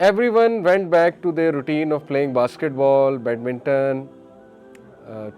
Everyone went back to their routine of playing basketball, badminton,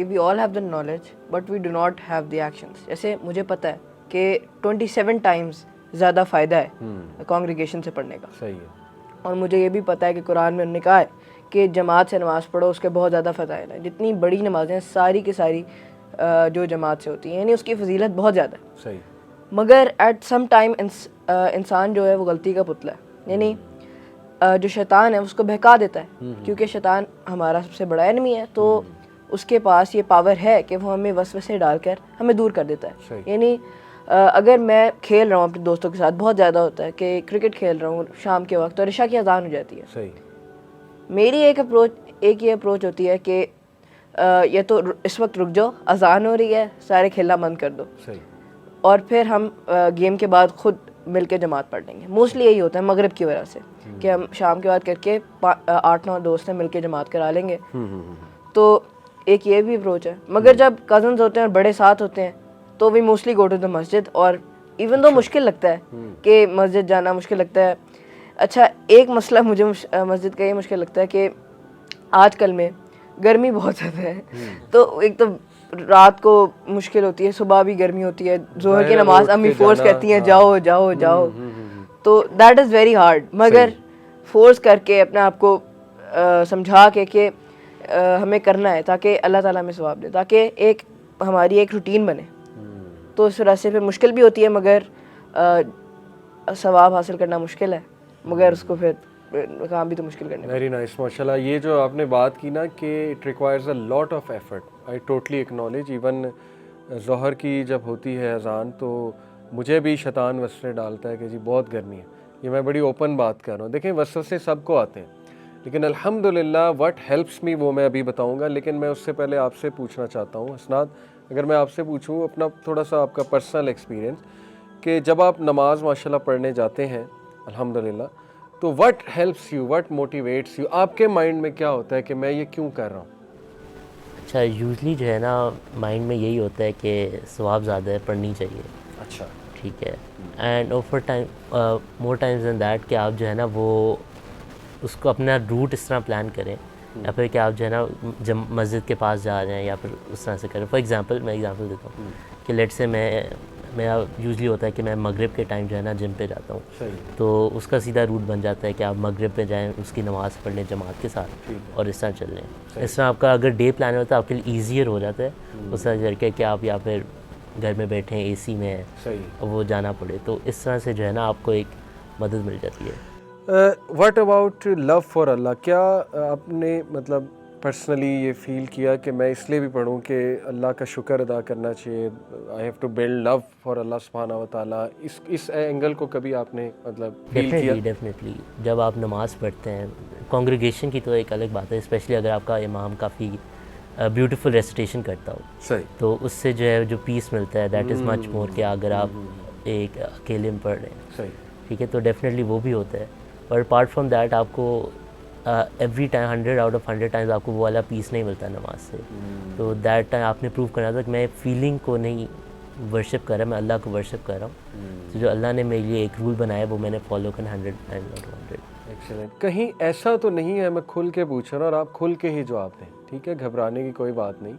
کہ we all have the knowledge but we do not have the actions. جیسے مجھے پتہ ہے کہ 27 Times زیادہ فائدہ ہے کانگریگیشن سے پڑھنے کا. صحیح ہے. اور مجھے یہ بھی پتہ ہے کہ قرآن میں انہوں نے کہا ہے کہ جماعت سے نماز پڑھو, اس کے بہت زیادہ فضائل ہیں. جتنی بڑی نمازیں ہیں ساری کی ساری جو جماعت سے ہوتی ہیں, یعنی اس کی فضیلت بہت زیادہ ہے. صحیح. مگر ایٹ سم ٹائم انسان جو ہے وہ غلطی کا پتلا ہے, یعنی جو شیطان ہے اس کو بہکا دیتا ہے, کیونکہ شیطان ہمارا سب سے بڑا انمی ہے, تو اس کے پاس یہ پاور ہے کہ وہ ہمیں وسوسے ڈال کر ہمیں دور کر دیتا ہے. یعنی اگر میں کھیل رہا ہوں اپنے دوستوں کے ساتھ, بہت زیادہ ہوتا ہے کہ کرکٹ کھیل رہا ہوں شام کے وقت اور عشاء کی اذان ہو جاتی ہے. صحیح. میری ایک یہ اپروچ ہوتی ہے کہ یا تو اس وقت رک جاؤ, اذان ہو رہی ہے, سارے کھیلنا بند کر دو, صحیح. اور پھر ہم گیم کے بعد خود مل کے جماعت پڑھ لیں گے. موسٹلی یہی ہوتا ہے مغرب کی وجہ سے کہ ہم شام کے بعد کر کے 8-9 دوست ہیں مل کے جماعت کرا لیں گے. تو ایک یہ بھی اپروچ ہے. مگر جب کزنز ہوتے ہیں اور بڑے ساتھ ہوتے ہیں تو وی موسٹلی گو ٹو دا مسجد. اور ایون دو مشکل لگتا ہے کہ مسجد جانا مشکل لگتا ہے. اچھا, ایک مسئلہ مجھے مسجد کا یہ مشکل لگتا ہے کہ آج کل میں گرمی بہت زیادہ ہے, تو ایک تو رات کو مشکل ہوتی ہے, صبح بھی گرمی ہوتی ہے, ظہر کی نماز امی فورس کرتی ہیں جاؤ جاؤ جاؤ, تو دیٹ از ویری ہارڈ. مگر فورس کر کے اپنے آپ کو سمجھا کے کہ ہمیں کرنا ہے تاکہ اللہ تعالیٰ ہمیں ثواب دے, تاکہ ایک ہماری ایک روٹین بنے. تو اس وجہ سے پھر مشکل بھی ہوتی ہے, مگر ثواب حاصل کرنا مشکل ہے, مگر اس کو پھر کام بھی تو مشکل کرنے. ویری نائس, ماشاء اللہ. یہ جو آپ نے بات کی نا کہ it requires a lot of effort, I totally acknowledge. Even ظہر کی جب ہوتی ہے اذان تو مجھے بھی شیطان وسوسے ڈالتا ہے کہ جی بہت گرمی ہے. یہ میں بڑی اوپن بات کر رہا ہوں. دیکھیں وسوسے سب کو آتے ہیں, لیکن الحمدللہ واٹ ہیلپس می وہ میں ابھی بتاؤں گا. لیکن میں اس سے پہلے آپ سے پوچھنا چاہتا ہوں حسنات, اگر میں آپ سے پوچھوں اپنا تھوڑا سا آپ کا پرسنل ایکسپیرینس, کہ جب آپ نماز ماشاءاللہ پڑھنے جاتے ہیں الحمدللہ, تو what helps you, what motivates you, آپ کے مائنڈ میں کیا ہوتا ہے کہ میں یہ کیوں کر رہا ہوں؟ اچھا, یوزلی جو ہے نا مائنڈ میں یہی ہوتا ہے کہ ثواب زیادہ ہے, پڑھنی چاہیے. اچھا, ٹھیک ہے. And over time more times than that کہ آپ جو ہے نا وہ اس کو اپنا روٹ اس طرح پلان کریں, یا پھر کہ آپ جو ہے نا جب مسجد کے پاس جا رہے ہیں یا پھر اس طرح سے کریں. فار ایگزامپل میں ایگزامپل دیتا ہوں کہ لیٹ سے میرا یوزلی ہوتا ہے کہ میں مغرب کے ٹائم جو ہے نا جم پہ جاتا ہوں, تو اس کا سیدھا روٹ بن جاتا ہے کہ آپ مغرب پہ جائیں, اس کی نماز پڑھ لیں جماعت کے ساتھ, اور اس طرح چل لیں. اس طرح آپ کا اگر ڈے پلان ہوتا ہے آپ کے لیے ایزیئر ہو جاتا ہے اس طرح کر کے کہ آپ یا پھر گھر میں بیٹھیں اے سی میں اور وہ جانا پڑے, تو اس طرح سے جو ہے نا آپ کو ایک مدد مل جاتی ہے. واٹ اباؤٹ لو فار اللہ, کیا آپ نے مطلب پرسنلی یہ فیل کیا کہ میں اس لیے بھی پڑھوں کہ اللہ کا شکر ادا کرنا چاہیے, I have to build love for اللہ سبحانہ و تعالیٰ, اس اینگل کو کبھی آپ نے مطلب فیل کیا؟ ڈیفینیٹلی جب آپ نماز پڑھتے ہیں, کانگریگیشن کی تو ایک الگ بات ہے, اسپیشلی اگر آپ کا امام کافی بیوٹیفل ریسیٹیشن کرتا ہو, صحیح, تو اس سے جو ہے جو پیس ملتا ہے دیٹ از مچ مور کہ اگر آپ ایک اکیلے میں پڑھ رہے ہیں. صحیح, ٹھیک ہے, تو ڈیفینیٹلی وہ بھی ہوتا ہے. اور اپارٹ فرام دیٹ آپ کو every time 100 out of 100 Times آپ کو وہ والا پیس نہیں ملتا نماز سے. تو دیٹ ٹائم آپ نے پروو کرنا تھا کہ میں فیلنگ کو نہیں ورشپ کر رہا, میں اللہ کو ورشپ کر رہا ہوں. تو جو اللہ نے میرے لیے ایک رول بنایا وہ میں نے فالو کرنا 100 ٹائمز آؤٹ آف 100. ایکسیلنٹ. کہیں ایسا تو نہیں ہے, میں کھل کے پوچھ رہا ہوں اور آپ کھل کے ہی جواب دیں, ٹھیک ہے, گھبرانے کی کوئی بات نہیں,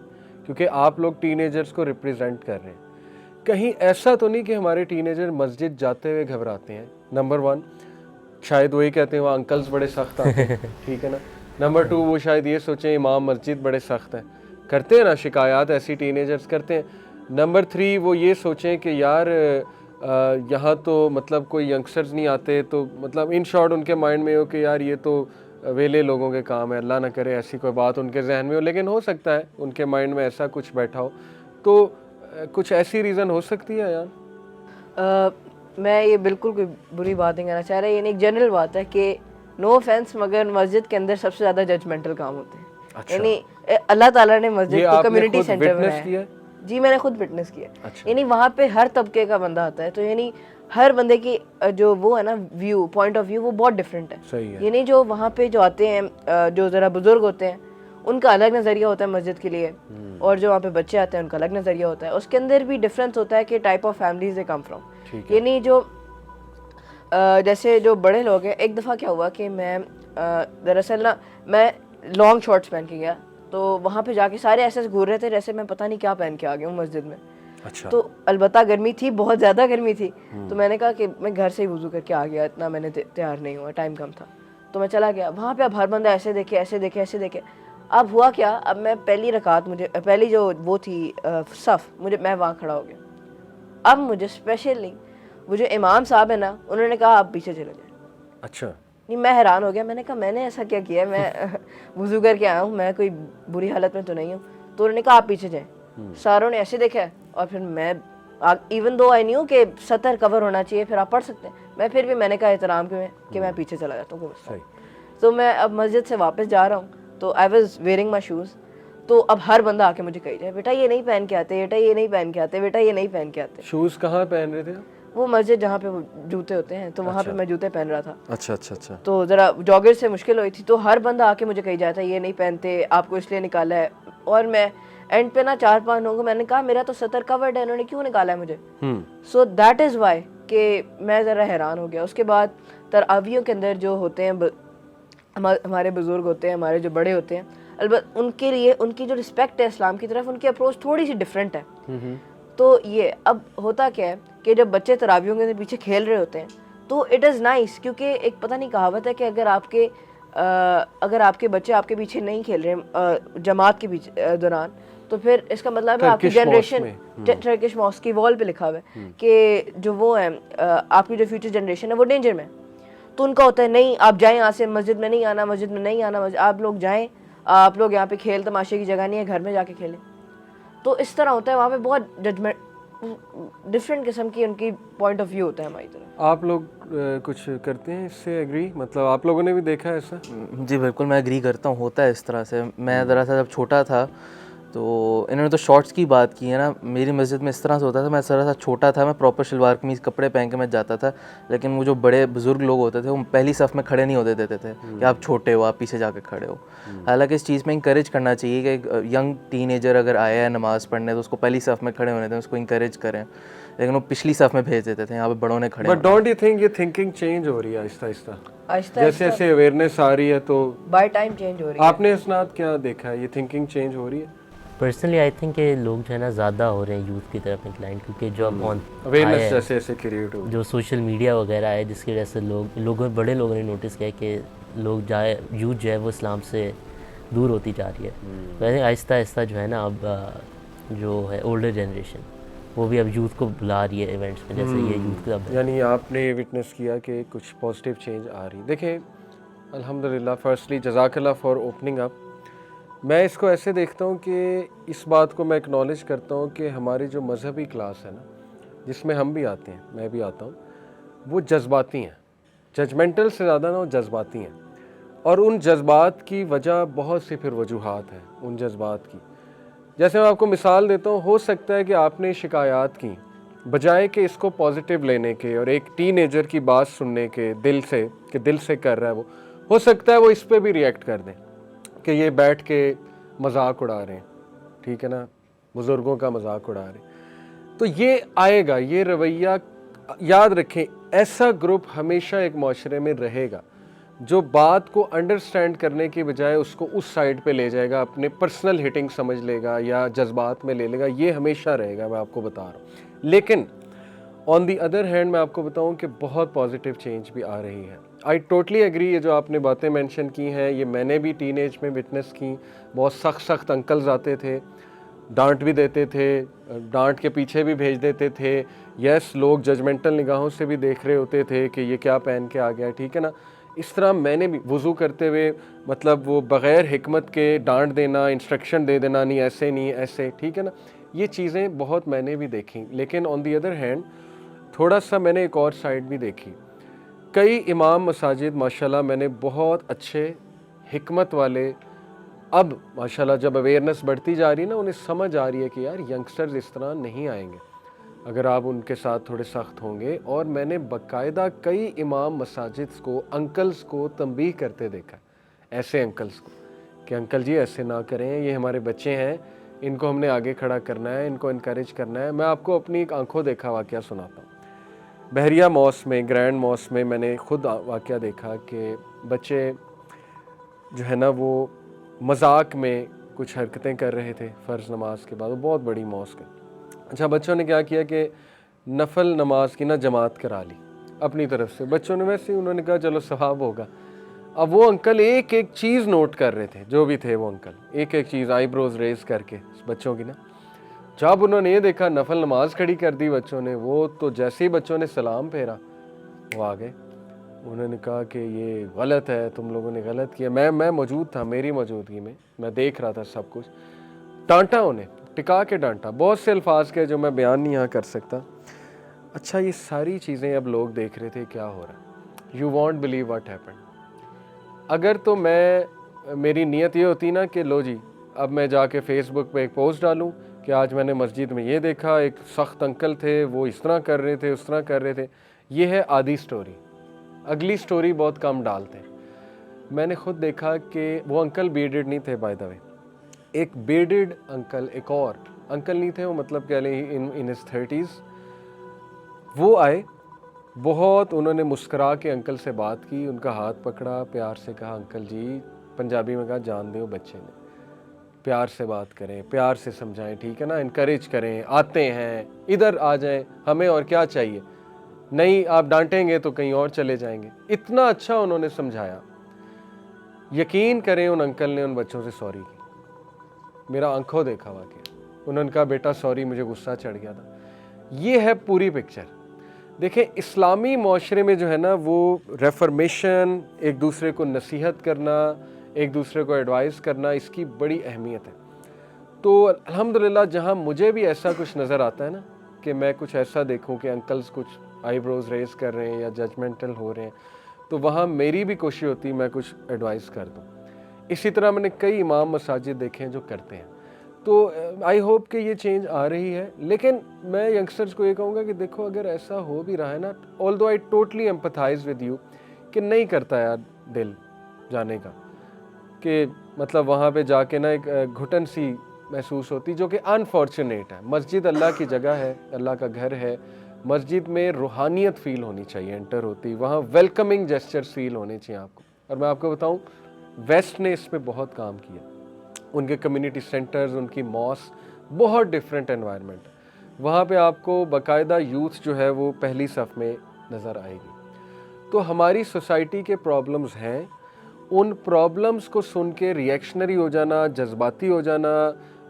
کیونکہ آپ لوگ ٹین ایجرز کو ریپرزینٹ کر رہے ہیں. کہیں ایسا تو نہیں کہ ہمارے ٹین ایجر مسجد جاتے ہوئے گھبراتے ہیں؟ نمبر 1 شاید وہی کہتے ہیں وہ انکلز بڑے سخت آتے ہیں, ٹھیک ہے نا. نمبر 2 وہ شاید یہ سوچیں امام مسجد بڑے سخت ہیں, کرتے ہیں نا شکایات ایسی ٹین ایجرز کرتے ہیں. نمبر 3 وہ یہ سوچیں کہ یار یہاں تو مطلب کوئی ینگسٹرز نہیں آتے, تو مطلب ان شارٹ ان کے مائنڈ میں ہو کہ یار یہ تو ویلے لوگوں کے کام ہے, اللہ نہ کرے ایسی کوئی بات ان کے ذہن میں ہو, لیکن ہو سکتا ہے ان کے مائنڈ میں ایسا کچھ بیٹھا ہو. تو کچھ ایسی ریزن ہو سکتی ہے یار؟ میں یہ بالکل کوئی بری بات نہیں کہنا چاہ رہا, یہ ایک جنرل بات ہے کہ نو آفینس, مگر مسجد کے اندر سب سے زیادہ ججمنٹل کام ہوتے ہیں. یعنی اللہ تعالیٰ نے مسجد کو کمیونٹی سینٹر بنایا ہے. جی میں نے خود وٹنس کیا. یعنی وہاں پہ ہر طبقے کا بندہ آتا ہے, تو یعنی ہر بندے کی جو وہ ہے نا ویو, پوائنٹ آف ویو وہ بہت ڈفرینٹ ہے. یعنی جو وہاں پہ جو آتے ہیں جو ذرا بزرگ ہوتے ہیں ان کا الگ نظریہ ہوتا ہے مسجد کے لیے, اور جو وہاں پہ بچے آتے ہیں ان کا الگ نظریہ ہوتا ہے. اس کے اندر بھی ڈفرینس ہوتا ہے کہ type of families they come from. یعنی جو جیسے جو بڑے لوگ ہیں, ایک دفعہ کیا ہوا کہ میں دراصل نا میں لانگ شارٹس پہن کے گیا تو وہاں پہ جا کے سارے ایسے گھور رہے تھے جیسے میں پتہ نہیں کیا پہن کے آ گیا ہوں مسجد میں. اچھا. تو البتہ گرمی تھی, بہت زیادہ گرمی تھی, تو میں نے کہا کہ میں گھر سے ہی وضو کر کے آ گیا, اتنا میں نے تیار نہیں ہوا, ٹائم کم تھا, تو میں چلا گیا. وہاں پہ اب ہر بندہ ایسے دیکھے ایسے دیکھے ایسے دیکھے. اب ہوا کیا, اب میں پہلی رکعت, مجھے پہلی جو وہ تھی صف, میں وہاں کھڑا ہو گیا. اب مجھے اسپیشلی وہ جو امام صاحب ہے نا, انہوں نے کہا آپ پیچھے چلے جائیں. اچھا. نہیں, میں حیران ہو گیا, میں نے کہا میں نے ایسا کیا کیا ہے, میں وضو کر کے آیا ہوں, میں کوئی بری حالت میں تو نہیں ہوں. تو انہوں نے کہا آپ پیچھے جائیں. ساروں نے ایسے دیکھا, اور پھر میں ایون دو آئی نیو کہ سطر کور ہونا چاہیے, پھر آپ پڑھ سکتے ہیں, میں میں نے کہا احترام کہ میں پیچھے چلا جاتا ہوں. تو میں اب مسجد سے واپس جا رہا ہوں, تو I was wearing my shoes. تو اب ہر بندہ آ کے مجھے کہی جائے بیٹا یہ نہیں پہن کے آتے, بیٹا یہ نہیں پہن کے آتے, بیٹا یہ نہیں پہن کے آتے. شوز کہاں پہن رہے تھے آپ؟ وہ مسجد جہاں پہ وہ جوتے ہوتے ہیں, تو وہاں پہ میں جوتے پہن رہا تھا. اچھا اچھا اچھا. تو ذرا جاگر سے مشکل ہوئی تھی, تو ہر بندہ آ کے مجھے کہی جاتا ہے یہ نہیں پہنتے, آپ کو اس لیے نکالا ہے. اور میں اینڈ پہ نا 4-5 لوگوں کو میں نے کہا میرا تو سطر کورڈ ہے, انہوں نے کیوں نکالا ہے مجھے. سو دیٹ از وائی کہ میں ذرا حیران ہو گیا. اس کے بعد تراویحوں کے اندر جو ہوتے ہیں ہمارے بزرگ ہوتے ہیں, ہمارے جو بڑے ہوتے ہیں, البتہ ان کے لیے ان کی جو رسپیکٹ ہے اسلام کی طرف, ان کی اپروچ تھوڑی سی ڈفرینٹ ہے. تو یہ اب ہوتا کیا ہے کہ جب بچے تراویحوں کے پیچھے کھیل رہے ہوتے ہیں تو اٹ از نائس, کیونکہ ایک پتہ نہیں کہاوت ہے کہ اگر آپ کے بچے آپ کے پیچھے نہیں کھیل رہے جماعت کے دوران, تو پھر اس کا مطلب ہے آپ کی جنریشن, ٹرکش ماسک کی وال پہ لکھا ہوا ہے کہ جو وہ ہے آپ کی جو فیوچر جنریشن ہے وہ ڈینجر میں. تو ان کا ہوتا ہے نہیں آپ جائیں یہاں سے, مسجد میں نہیں آنا, مسجد میں نہیں آنا, آپ لوگ جائیں, آپ لوگ یہاں پہ کھیل تماشے کی جگہ نہیں ہے, گھر میں جا کے کھیلیں. تو اس طرح ہوتا ہے, وہاں پہ بہت ججمنٹ ڈفرینٹ قسم کی ان کی پوائنٹ آف ویو ہوتا ہے ہماری طرف. آپ لوگ کچھ کرتے ہیں اس سے ایگری, مطلب آپ لوگوں نے بھی دیکھا ہے ایسا؟ جی بالکل, میں ایگری کرتا ہوں, ہوتا ہے اس طرح سے. میں دراصل جب چھوٹا تھا تو انہوں نے تو شارٹس کی بات کی ہے نا, میری مسجد میں اس طرح سے ہوتا تھا, میں ذرا سا چھوٹا تھا, میں پراپر شلوار قمیض کپڑے پہن کے میں جاتا تھا, لیکن وہ جو بڑے بزرگ لوگ ہوتے تھے وہ پہلی صف میں کھڑے نہیں ہوتے دیتے تھے کہ آپ چھوٹے ہو, آپ پیچھے جا کے کھڑے ہو. حالانکہ اس چیز میں انکریج کرنا چاہیے کہ ینگ ٹین ایجر اگر آیا ہے نماز پڑھنے تو اس کو پہلی صف میں کھڑے ہونے دیں, اس کو انکریج کریں, لیکن وہ پچھلی صف میں بھیج دیتے تھے, یہاں پہ بڑوں نے کھڑے. بٹ ڈونٹ یو تھنک یہ تھنکنگ چینج ہو رہی ہے آہستہ آہستہ, جیسے جیسے اویئرنیس آ رہی ہے تو بائی ٹائم چینج ہو رہی ہے. آپ نے اسناد کیا دیکھا ہے, یہ تھنکنگ چینج ہو رہی ہے؟ پرسنلی آئی تھنک کہ لوگ جو ہے نا زیادہ ہو رہے ہیں یوتھ کی طرف انکلائنڈ, کیونکہ جو اب اویئرنیس جیسے ایسے کریٹ ہو, جو سوشل میڈیا وغیرہ ہے جس کی وجہ سے بڑے لوگوں نے نوٹس کیا کہ یوتھ جو ہے وہ اسلام سے دور ہوتی جا رہی ہے. ویسے آہستہ آہستہ جو ہے نا اب جو ہے اولڈر جنریشن وہ بھی اب یوتھ کو بلا رہی ہے ایونٹس میں, جیسے یہ یوتھ کلب ہے. یعنی آپ نے وٹنس کیا کہ کچھ پازیٹیو چینج آ رہی. دیکھیں الحمدللہ, فرسٹلی جزاک اللہ فار اوپننگ اپ. میں اس کو ایسے دیکھتا ہوں کہ اس بات کو میں اکنالج کرتا ہوں کہ ہماری جو مذہبی کلاس ہے نا, جس میں ہم بھی آتے ہیں, میں بھی آتا ہوں, وہ جذباتی ہیں, ججمنٹل سے زیادہ نا وہ جذباتی ہیں. اور ان جذبات کی وجہ بہت سی پھر وجوہات ہیں ان جذبات کی. جیسے میں آپ کو مثال دیتا ہوں, ہو سکتا ہے کہ آپ نے شکایات کی, بجائے کہ اس کو پازیٹیو لینے کے اور ایک ٹین ایجر کی بات سننے کے دل سے, کہ دل سے کر رہا ہے وہ, ہو سکتا ہے وہ اس پہ بھی ریئیکٹ کر دیں کہ یہ بیٹھ کے مذاق اڑا رہے ہیں, ٹھیک ہے نا, بزرگوں کا مذاق اڑا رہے ہیں. تو یہ آئے گا, یہ رویہ یاد رکھیں, ایسا گروپ ہمیشہ ایک معاشرے میں رہے گا جو بات کو انڈرسٹینڈ کرنے کی بجائے اس کو اس سائڈ پہ لے جائے گا, اپنے پرسنل ہٹنگ سمجھ لے گا یا جذبات میں لے لے گا. یہ ہمیشہ رہے گا, میں آپ کو بتا رہا ہوں. لیکن آن دی ادر ہینڈ میں آپ کو بتاؤں کہ بہت پازیٹیو چینج بھی آ رہی ہے. آئی ٹوٹلی ایگری, یہ جو آپ نے باتیں مینشن کی ہیں یہ میں نے بھی ٹین ایج میں وٹنس کی. بہت سخت انکلز آتے تھے, ڈانٹ بھی دیتے تھے, ڈانٹ کے پیچھے بھی بھیج دیتے تھے. یس, لوگ ججمنٹل نگاہوں سے بھی دیکھ رہے ہوتے تھے کہ یہ کیا پہن کے آ گیا, ٹھیک ہے نا. اس طرح میں نے بھی وضو کرتے ہوئے, مطلب وہ بغیر حکمت کے ڈانٹ دینا, انسٹرکشن دے دینا, نہیں ایسے نہیں ایسے, ٹھیک ہے نا, یہ چیزیں بہت میں نے بھی دیکھیں. لیکن آن دی ادر ہینڈ تھوڑا سا میں نے ایک اور سائڈ بھی دیکھی. کئی امام مساجد ماشاءاللہ میں نے بہت اچھے حکمت والے, اب ماشاءاللہ جب اویئرنیس بڑھتی جا رہی ہے نا, انہیں سمجھ آ رہی ہے کہ یار ینگسٹرز اس طرح نہیں آئیں گے اگر آپ ان کے ساتھ تھوڑے سخت ہوں گے. اور میں نے باقاعدہ کئی امام مساجد کو, انکلز کو تنبیہ کرتے دیکھا, ایسے انکلز کو, کہ انکل جی ایسے نہ کریں, یہ ہمارے بچے ہیں, ان کو ہم نے آگے کھڑا کرنا ہے, ان کو انکریج کرنا ہے. میں آپ کو اپنی ایک آنکھوں دیکھا واقعہ سناتا ہوں. بحریہ موس میں, گرینڈ موس میں نے خود واقعہ دیکھا کہ بچے جو ہے نا وہ مذاق میں کچھ حرکتیں کر رہے تھے فرض نماز کے بعد, وہ بہت بڑی ماسک ہے. اچھا بچوں نے کیا کیا کہ نفل نماز کی نا جماعت کرا لی اپنی طرف سے. بچوں نے ویسے ہی انہوں نے کہا چلو ثواب ہوگا. اب وہ انکل ایک ایک چیز نوٹ کر رہے تھے, جو بھی تھے وہ انکل ایک ایک چیز آئی بروز ریز کر کے بچوں کی نا. جب انہوں نے یہ دیکھا نفل نماز کھڑی کر دی بچوں نے, وہ تو جیسے ہی بچوں نے سلام پھیرا وہ آ گئے. انہوں نے کہا کہ یہ غلط ہے, تم لوگوں نے غلط کیا. میں موجود تھا, میری موجودگی میں دیکھ رہا تھا سب کچھ. ڈانٹا انہیں, ٹکا کے ڈانٹا. بہت سے الفاظ کے جو میں بیان نہیں یہاں کر سکتا. اچھا یہ ساری چیزیں اب لوگ دیکھ رہے تھے کیا ہو رہا ہے. You want blue what happen. اگر تو میری نیت یہ ہوتی نا کہ لو جی اب میں جا کے فیس بک پہ ایک پوسٹ ڈالوں کہ آج میں نے مسجد میں یہ دیکھا, ایک سخت انکل تھے, وہ اس طرح کر رہے تھے, اس طرح کر رہے تھے, یہ ہے آدھی سٹوری. اگلی سٹوری بہت کم ڈالتے ہیں. میں نے خود دیکھا کہ وہ انکل بیڈڈ نہیں تھے بائی دا وے. ایک بیڈڈ انکل, ایک اور انکل نہیں تھے, وہ مطلب کہہ لیں ان ہز 30s. وہ آئے, بہت انہوں نے مسکرا کے انکل سے بات کی, ان کا ہاتھ پکڑا, پیار سے کہا انکل جی, پنجابی میں کہا جان دو بچے نے, پیار سے بات کریں, پیار سے سمجھائیں, ٹھیک ہے نا, انکریج کریں, آتے ہیں ادھر آ جائیں, ہمیں اور کیا چاہیے, نہیں آپ ڈانٹیں گے تو کہیں اور چلے جائیں گے. اتنا اچھا انہوں نے سمجھایا. یقین کریں ان انکل نے ان بچوں سے سوری کی. میرا آنکھوں دیکھا واقعہ. انہوں نے کہا بیٹا سوری, مجھے غصہ چڑھ گیا تھا. یہ ہے پوری پکچر. دیکھیں اسلامی معاشرے میں جو ہے نا وہ ریفرمیشن, ایک دوسرے کو نصیحت کرنا, ایک دوسرے کو ایڈوائز کرنا, اس کی بڑی اہمیت ہے. تو الحمدللہ جہاں مجھے بھی ایسا کچھ نظر آتا ہے نا کہ میں کچھ ایسا دیکھوں کہ انکلز کچھ آئی بروز ریز کر رہے ہیں یا ججمنٹل ہو رہے ہیں, تو وہاں میری بھی کوشش ہوتی ہے میں کچھ ایڈوائز کر دوں. اسی طرح میں نے کئی امام مساجد دیکھے ہیں جو کرتے ہیں. تو آئی ہوپ کہ یہ چینج آ رہی ہے. لیکن میں ینگسٹرز کو یہ کہوں گا کہ دیکھو اگر ایسا ہو بھی رہا ہے نا, although I totally empathise with you, کہ نہیں کرتا یار دل جانے کا, کہ مطلب وہاں پہ جا کے نا ایک گھٹن سی محسوس ہوتی جو کہ انفارچونیٹ ہے. مسجد اللہ کی جگہ ہے, اللہ کا گھر ہے. مسجد میں روحانیت فیل ہونی چاہیے انٹر ہوتی, وہاں ویلکمنگ جیسچرز فیل ہونے چاہیے آپ کو. اور میں آپ کو بتاؤں ویسٹ نے اس پہ بہت کام کیا. ان کے کمیونٹی سینٹرز, ان کی ماسک, بہت ڈیفرنٹ انوائرمنٹ. وہاں پہ آپ کو باقاعدہ یوتھ جو ہے وہ پہلی صف میں نظر آئے گی. تو ہماری سوسائٹی کے پرابلمز ہیں, ان پرابلمز کو سن کے ریئیکشنری ہو جانا, جذباتی ہو جانا,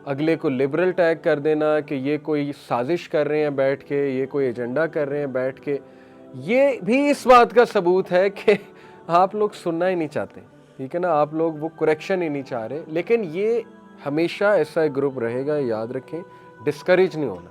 اگلے کو لبرل ٹیگ کر دینا کہ یہ کوئی سازش کر رہے ہیں بیٹھ کے, یہ کوئی ایجنڈا کر رہے ہیں بیٹھ کے, یہ بھی اس بات کا ثبوت ہے کہ آپ لوگ سننا ہی نہیں چاہتے. ٹھیک ہے نا, آپ لوگ وہ کریکشن ہی نہیں چاہ رہے. لیکن یہ ہمیشہ ایسا ایک گروپ رہے گا, یاد رکھیں, ڈسکریج نہیں ہونا.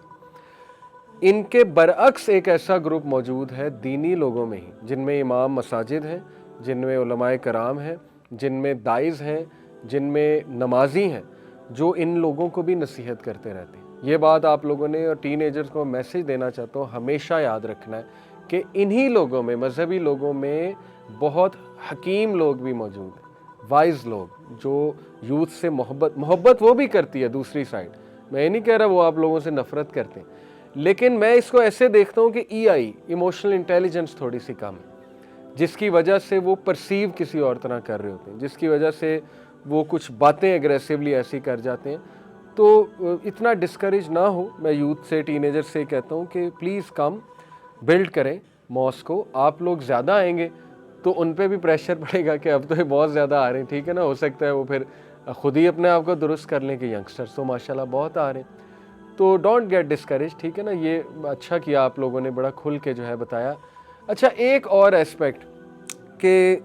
ان کے برعکس ایک ایسا گروپ موجود ہے دینی لوگوں میں ہی, جن میں امام مساجد ہیں, جن میں علماء کرام ہیں, جن میں داعظ ہیں, جن میں نمازی ہیں, جو ان لوگوں کو بھی نصیحت کرتے رہتے ہیں. یہ بات آپ لوگوں نے اور ٹین ایجرز کو میسیج دینا چاہتا ہوں, ہمیشہ یاد رکھنا ہے کہ انہی لوگوں میں, مذہبی لوگوں میں بہت حکیم لوگ بھی موجود ہیں, وائز لوگ, جو یوتھ سے محبت وہ بھی کرتی ہے دوسری سائڈ. میں یہ نہیں کہہ رہا وہ آپ لوگوں سے نفرت کرتے ہیں, لیکن میں اس کو ایسے دیکھتا ہوں کہ ایموشنل انٹیلیجنس تھوڑی سی کم ہے, جس کی وجہ سے وہ پرسیو کسی اور طرح کر رہے ہوتے ہیں, جس کی وجہ سے وہ کچھ باتیں اگریسیولی ایسی کر جاتے ہیں. تو اتنا ڈسکریج نہ ہو. میں یوتھ سے, ٹین ایجر سے کہتا ہوں کہ پلیز کم, بلڈ کریں ماسک کو. آپ لوگ زیادہ آئیں گے تو ان پہ بھی پریشر پڑے گا کہ اب تو یہ بہت زیادہ آ رہے ہیں, ٹھیک ہے نا, ہو سکتا ہے وہ پھر خود ہی اپنے آپ کو درست کر لیں کہ ینگسٹرز تو ماشاءاللہ بہت آ رہے ہیں. تو ڈونٹ گیٹ ڈسکریج, ٹھیک ہے نا. یہ اچھا کیا آپ لوگوں نے, بڑا کھل کے جو ہے بتایا. اچھا ایک اور ایسپیکٹ کہ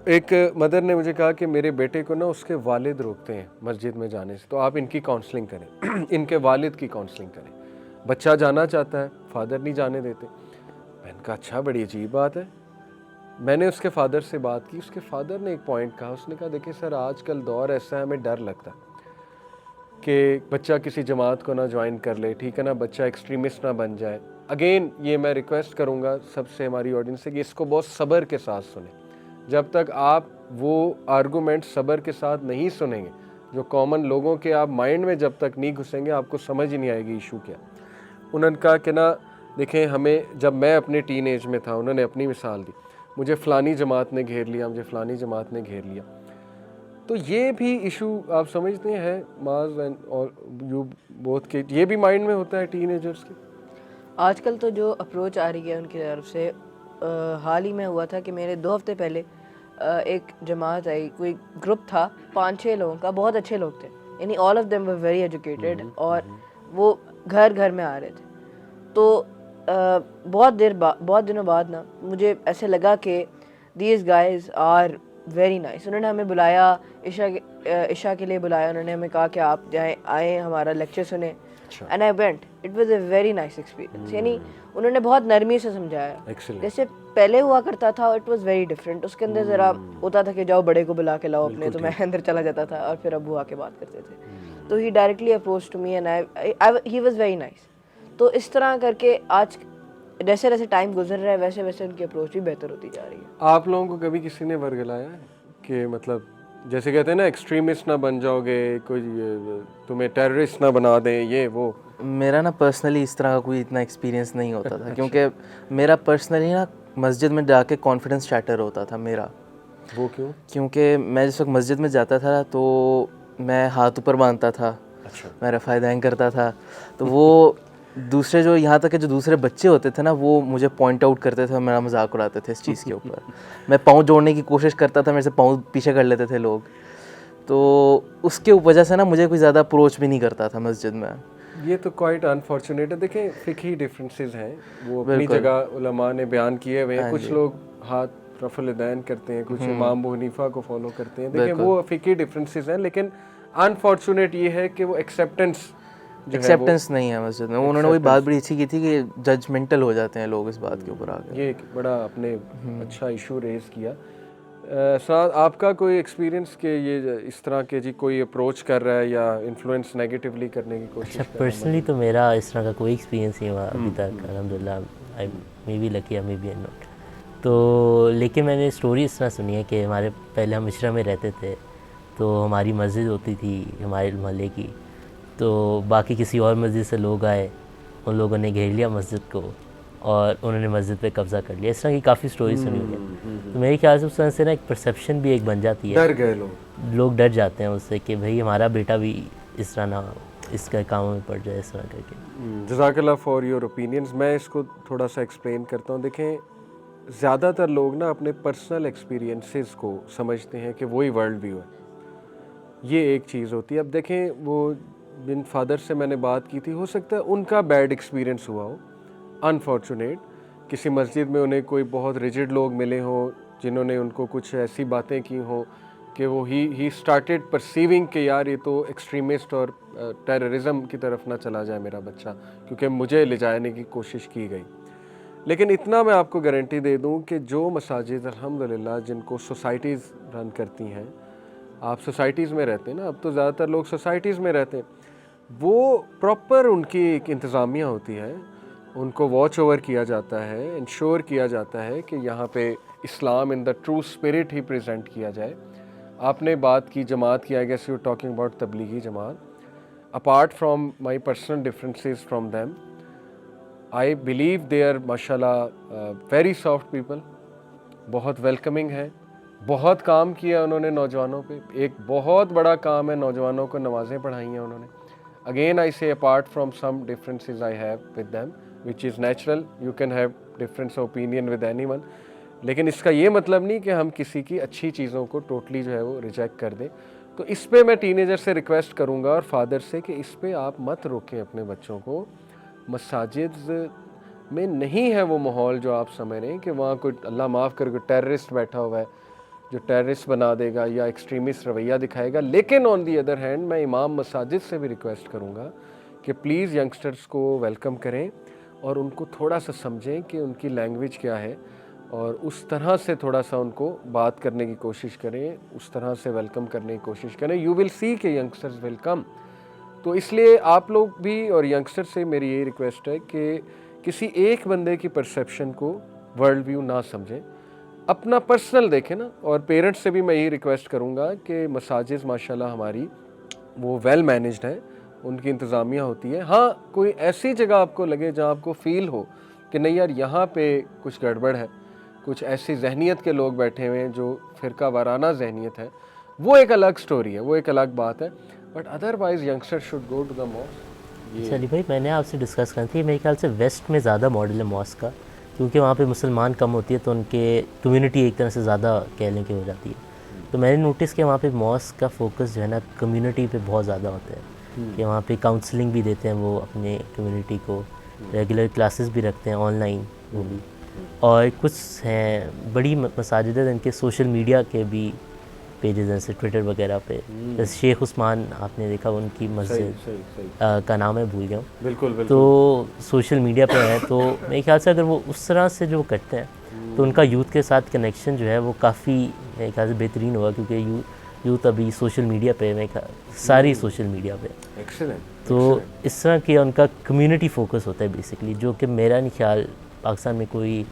ایک مدر نے مجھے کہا کہ میرے بیٹے کو نا اس کے والد روکتے ہیں مسجد میں جانے سے, تو آپ ان کی کاؤنسلنگ کریں, ان کے والد کی کاؤنسلنگ کریں. بچہ جانا چاہتا ہے, فادر نہیں جانے دیتے. میں نے کہا اچھا, بڑی عجیب بات ہے. میں نے اس کے فادر سے بات کی. اس کے فادر نے ایک پوائنٹ کہا. اس نے کہا دیکھیں سر, آج کل دور ایسا ہے, ہمیں ڈر لگتا ہے کہ بچہ کسی جماعت کو نہ جوائن کر لے, ٹھیک ہے نا, بچہ ایکسٹریمسٹ نہ بن جائے. اگین یہ میں ریکویسٹ کروں گا سب سے, ہماری آڈینس سے, کہ اس کو بہت صبر کے ساتھ سنیں. جب تک آپ وہ آرگومنٹ صبر کے ساتھ نہیں سنیں گے, جو کامن لوگوں کے آپ مائنڈ میں جب تک نہیں گھسیں گے, آپ کو سمجھ ہی نہیں آئے گی ایشو کیا. انہوں نے کہا کہ نا دیکھیں, ہمیں جب میں اپنے ٹین ایج میں تھا, انہوں نے اپنی مثال دی, مجھے فلانی جماعت نے گھیر لیا, مجھے فلانی جماعت نے گھیر لیا. تو یہ بھی ایشو آپ سمجھتے ہیں معاذ اور یو بوتھ کے یہ بھی مائنڈ میں ہوتا ہے ٹین ایجرس کے؟ آج کل تو جو اپروچ آ رہی ہے ان کی طرف سے، حال ہی میں ہوا تھا کہ میرے 2 ہفتے پہلے ایک جماعت آئی، کوئی گروپ تھا 5-6 لوگوں کا، بہت اچھے لوگ تھے، یعنی all of them were very educated, اور وہ گھر گھر میں آ رہے تھے. تو بہت دنوں بعد نا مجھے ایسے لگا کہ these guys are very nice. انہوں نے ہمیں بلایا، عشاء کے لیے بلایا، انہوں نے ہمیں کہا کہ آپ آئیں ہمارا لیکچر سنیں. And I went. It was a very nice experience. یعنی انہوں نے بہت نرمی سے سمجھایا. جیسے پہلے ہوا کرتا تھا اٹ واز ویری ڈفرینٹ. اس کے اندر ذرا ہوتا تھا کہ جاؤ بڑے کو بلا کے لاؤ اپنے، تو میں اندر چلا جاتا تھا اور پھر ابو آ کے بات کرتے تھے. تو he directly approach to me and he was very nice. تو اس طرح کر کے آج جیسے جیسے ٹائم گزر رہا ہے ویسے ویسے ان کی اپروچ بھی بہتر ہوتی جا رہی ہے. آپ لوگوں کو کبھی کسی نے ورگلایا ہے کہ مطلب جیسے کہتے ہیں نا ایکسٹریمسٹ نہ بن جاؤ گے، کوئی تمہیں ٹیررسٹ نہ بنا دیں یہ وہ؟ میرا نا پرسنلی اس طرح کا کوئی اتنا ایکسپیرینس نہیں ہوتا تھا، کیونکہ میرا پرسنلی نا مسجد میں جا کے کانفیڈنس شیٹر ہوتا تھا میرا. وہ کیوں؟ کیونکہ میں جس وقت مسجد میں جاتا تھا تو میں ہاتھ اوپر باندھتا تھا، میں رفع دین کرتا تھا، تو وہ دوسرے جو یہاں تک کہ جو دوسرے بچے ہوتے تھے نا وہ مجھے پوائنٹ آؤٹ کرتے تھے اور میرا مذاق اڑاتے تھے اس چیز کے اوپر. میں پاؤں جوڑنے کی کوشش کرتا تھا، میرے سے پاؤں پیچھے کر لیتے تھے لوگ. تو اس کے وجہ سے نا مجھے کوئی زیادہ اپروچ بھی نہیں کرتا تھا مسجد میں. یہ تو کوائٹ انفارچونیٹ ہے. دیکھیں فقہی ڈفرینسز ہیں، وہ اپنی جگہ علماء نے بیان کیے ہوئے ہیں. کچھ لوگ ہاتھ رفع الیدین کرتے ہیں، کچھ امام ابو حنیفہ کو فالو کرتے ہیں. دیکھیں وہ فقہی ڈفرینسز ہیں، لیکن انفارچونیٹ یہ ہے کہ وہ ایکسیپٹنس نہیں ہے مسجد میں. انہوں نے وہی بات بڑی اچھی کی تھی کہ ججمنٹل ہو جاتے ہیں لوگ اس بات کے اوپر آ کے. یہ ایک بڑا آپ نے اچھا ایشو ریز کیا. سعد آپ کا کوئی ایکسپیرینس کہ یہ اس طرح کے جی کوئی اپروچ کر رہا ہے یا انفلوئنس نیگیٹیولی کرنے کی کوشش کر رہا ہے؟ پرسنلی تو میرا اس طرح کا کوئی ایکسپیرینس نہیں ہوا ابھی تک الحمدللہ. I may be lucky may be not. تو لیکن میں نے اسٹوری اس طرح سنی ہے کہ ہمارے پہلے ہم مشرا میں رہتے تھے، تو ہماری مسجد ہوتی تھی ہمارے محلے کی، تو باقی کسی اور مسجد سے لوگ آئے، ان لوگوں نے گھیر لیا مسجد کو اور انہوں نے مسجد پہ قبضہ کر لیا. اس طرح کی کافی سٹوری سنی ہوئی ہے. تو میرے خیال سے اس طرح سے نا ایک پرسیپشن بھی ایک بن جاتی ہے، ڈر گئے لوگ ڈر جاتے ہیں اس سے کہ بھئی ہمارا بیٹا بھی اس طرح نہ اس کا کاموں میں پڑ جائے اس طرح کر کے. جزاک اللہ فار یور اوپینینز. میں اس کو تھوڑا سا ایکسپلین کرتا ہوں. دیکھیں زیادہ تر لوگ نا اپنے پرسنل ایکسپیرینسز کو سمجھتے ہیں کہ وہی ورلڈ ویو ہے. یہ ایک چیز ہوتی ہے. اب دیکھیں وہ جن فادر سے میں نے بات کی تھی، ہو سکتا ہے ان کا بیڈ ایکسپیرینس ہوا ہو، انفارچونیٹ. کسی مسجد میں انہیں کوئی بہت ریجڈ لوگ ملے ہوں جنہوں نے ان کو کچھ ایسی باتیں کی ہوں کہ وہ ہی اسٹارٹیڈ پرسیونگ کہ یار یہ تو ایکسٹریمسٹ اور ٹیررزم کی طرف نہ چلا جائے میرا بچہ، کیونکہ مجھے لے جانے کی کوشش کی گئی. لیکن اتنا میں آپ کو گارنٹی دے دوں کہ جو مساجد الحمدللہ جن کو سوسائٹیز رن کرتی ہیں، آپ سوسائٹیز میں رہتے ہیں نا، اب تو زیادہ تر لوگ سوسائٹیز میں رہتے ہیں، وہ پراپر ان کی ایک انتظامیہ ہوتی ہے، ان کو واچ اوور کیا جاتا ہے، انشور کیا جاتا ہے کہ یہاں پہ Islam in the true spirit ہی پریزنٹ کیا جائے. آپ نے بات کی جماعت کی، I guess you talking about Tablighi Jamaat. Apart from my personal differences from them, I believe they are ماشاء اللہ ویری سافٹ پیپل، بہت ویلکمنگ ہے. بہت کام کیا انہوں نے نوجوانوں پہ. ایک بہت بڑا کام ہے، نوجوانوں کو نمازیں پڑھائی ہیں انہوں نے. اگین آئی سے apart from some differences I have with them which is natural, you can have difference of opinion with anyone. لیکن اس کا یہ مطلب نہیں کہ ہم کسی کی اچھی چیزوں کو ٹوٹلی جو ہے وہ ریجیکٹ کر دیں. تو اس پہ میں ٹین ایجر سے ریکویسٹ کروں گا اور فادر سے کہ اس پہ آپ مت روکیں اپنے بچوں کو. مساجد میں نہیں ہے وہ ماحول جو آپ سمجھ رہے ہیں کہ وہاں کوئی اللہ معاف کر کوئی ٹیررسٹ بیٹھا ہوا ہے جو ٹیررسٹ بنا دے گا یا ایکسٹریمسٹ رویہ دکھائے گا. لیکن آن دی ادر ہینڈ میں امام مساجد سے بھی ریکویسٹ کروں گا کہ پلیز ینگسٹرس کو ویلکم کریں اور ان کو تھوڑا سا سمجھیں کہ ان کی لینگویج کیا ہے اور اس طرح سے تھوڑا سا ان کو بات کرنے کی کوشش کریں، اس طرح سے ویلکم کرنے کی کوشش کریں. یو ول سی کہ ینگسٹرز ول کم. تو اس لیے آپ لوگ بھی اور ینگسٹر سے میری یہی ریکویسٹ ہے کہ کسی ایک بندے کی پرسیپشن کو ورلڈ ویو نہ سمجھیں، اپنا پرسنل دیکھیں نا. اور پیرنٹس سے بھی میں یہی ریکویسٹ کروں گا کہ مساجد ماشاءاللہ ہماری وہ ویل مینجڈ ہیں، ان کی انتظامیہ ہوتی ہے. ہاں کوئی ایسی جگہ آپ کو لگے جہاں آپ کو فیل ہو کہ نہیں یار یہاں پہ کچھ گڑبڑ ہے، کچھ ایسی ذہنیت کے لوگ بیٹھے ہوئے ہیں جو فرقہ وارانہ ذہنیت ہے، وہ ایک الگ اسٹوری ہے, وہ ایک الگ بات ہے. But otherwise youngster should go to the mosque. چلیے بھائی, میں نے آپ سے ڈسکس کرنی تھی, میرے خیال سے ویسٹ میں زیادہ ماڈل ہے ماسک کا, کیونکہ وہاں پہ مسلمان کم ہوتی ہے تو ان کے کمیونٹی ایک طرح سے زیادہ کہہ لیں کہ ہو جاتی ہے. تو میں نے نوٹس کیا وہاں پہ ماسک کا فوکس جو ہے نا کمیونٹی پہ بہت زیادہ ہوتا ہے, کہ وہاں پہ کاؤنسلنگ بھی دیتے ہیں وہ اپنے کمیونٹی کو, ریگولر کلاسز بھی رکھتے ہیں آن لائن وہ بھی, اور کچھ ہیں بڑی مساجد ہیں جن کے سوشل میڈیا کے بھی پیجز ہیں, جیسے ٹویٹر وغیرہ پہ, جیسے شیخ عثمان آپ نے دیکھا, ان کی مسجد کا نام ہے بھول گیا ہوں, بالکل بالکل, تو سوشل میڈیا پہ ہے. تو میرے خیال سے اگر وہ اس طرح سے جو کرتے ہیں تو ان کا یوتھ کے ساتھ کنیکشن جو ہے وہ کافی میرے خیال سے بہترین ہوگا, کیونکہ یوتھ ابھی سوشل میڈیا پہ, میں ساری سوشل میڈیا پہ, تو اس طرح کی ان کا کمیونٹی فوکس ہوتا ہے بیسکلی, جو کہ میرا نہیں خیال پاکستان میں کوئی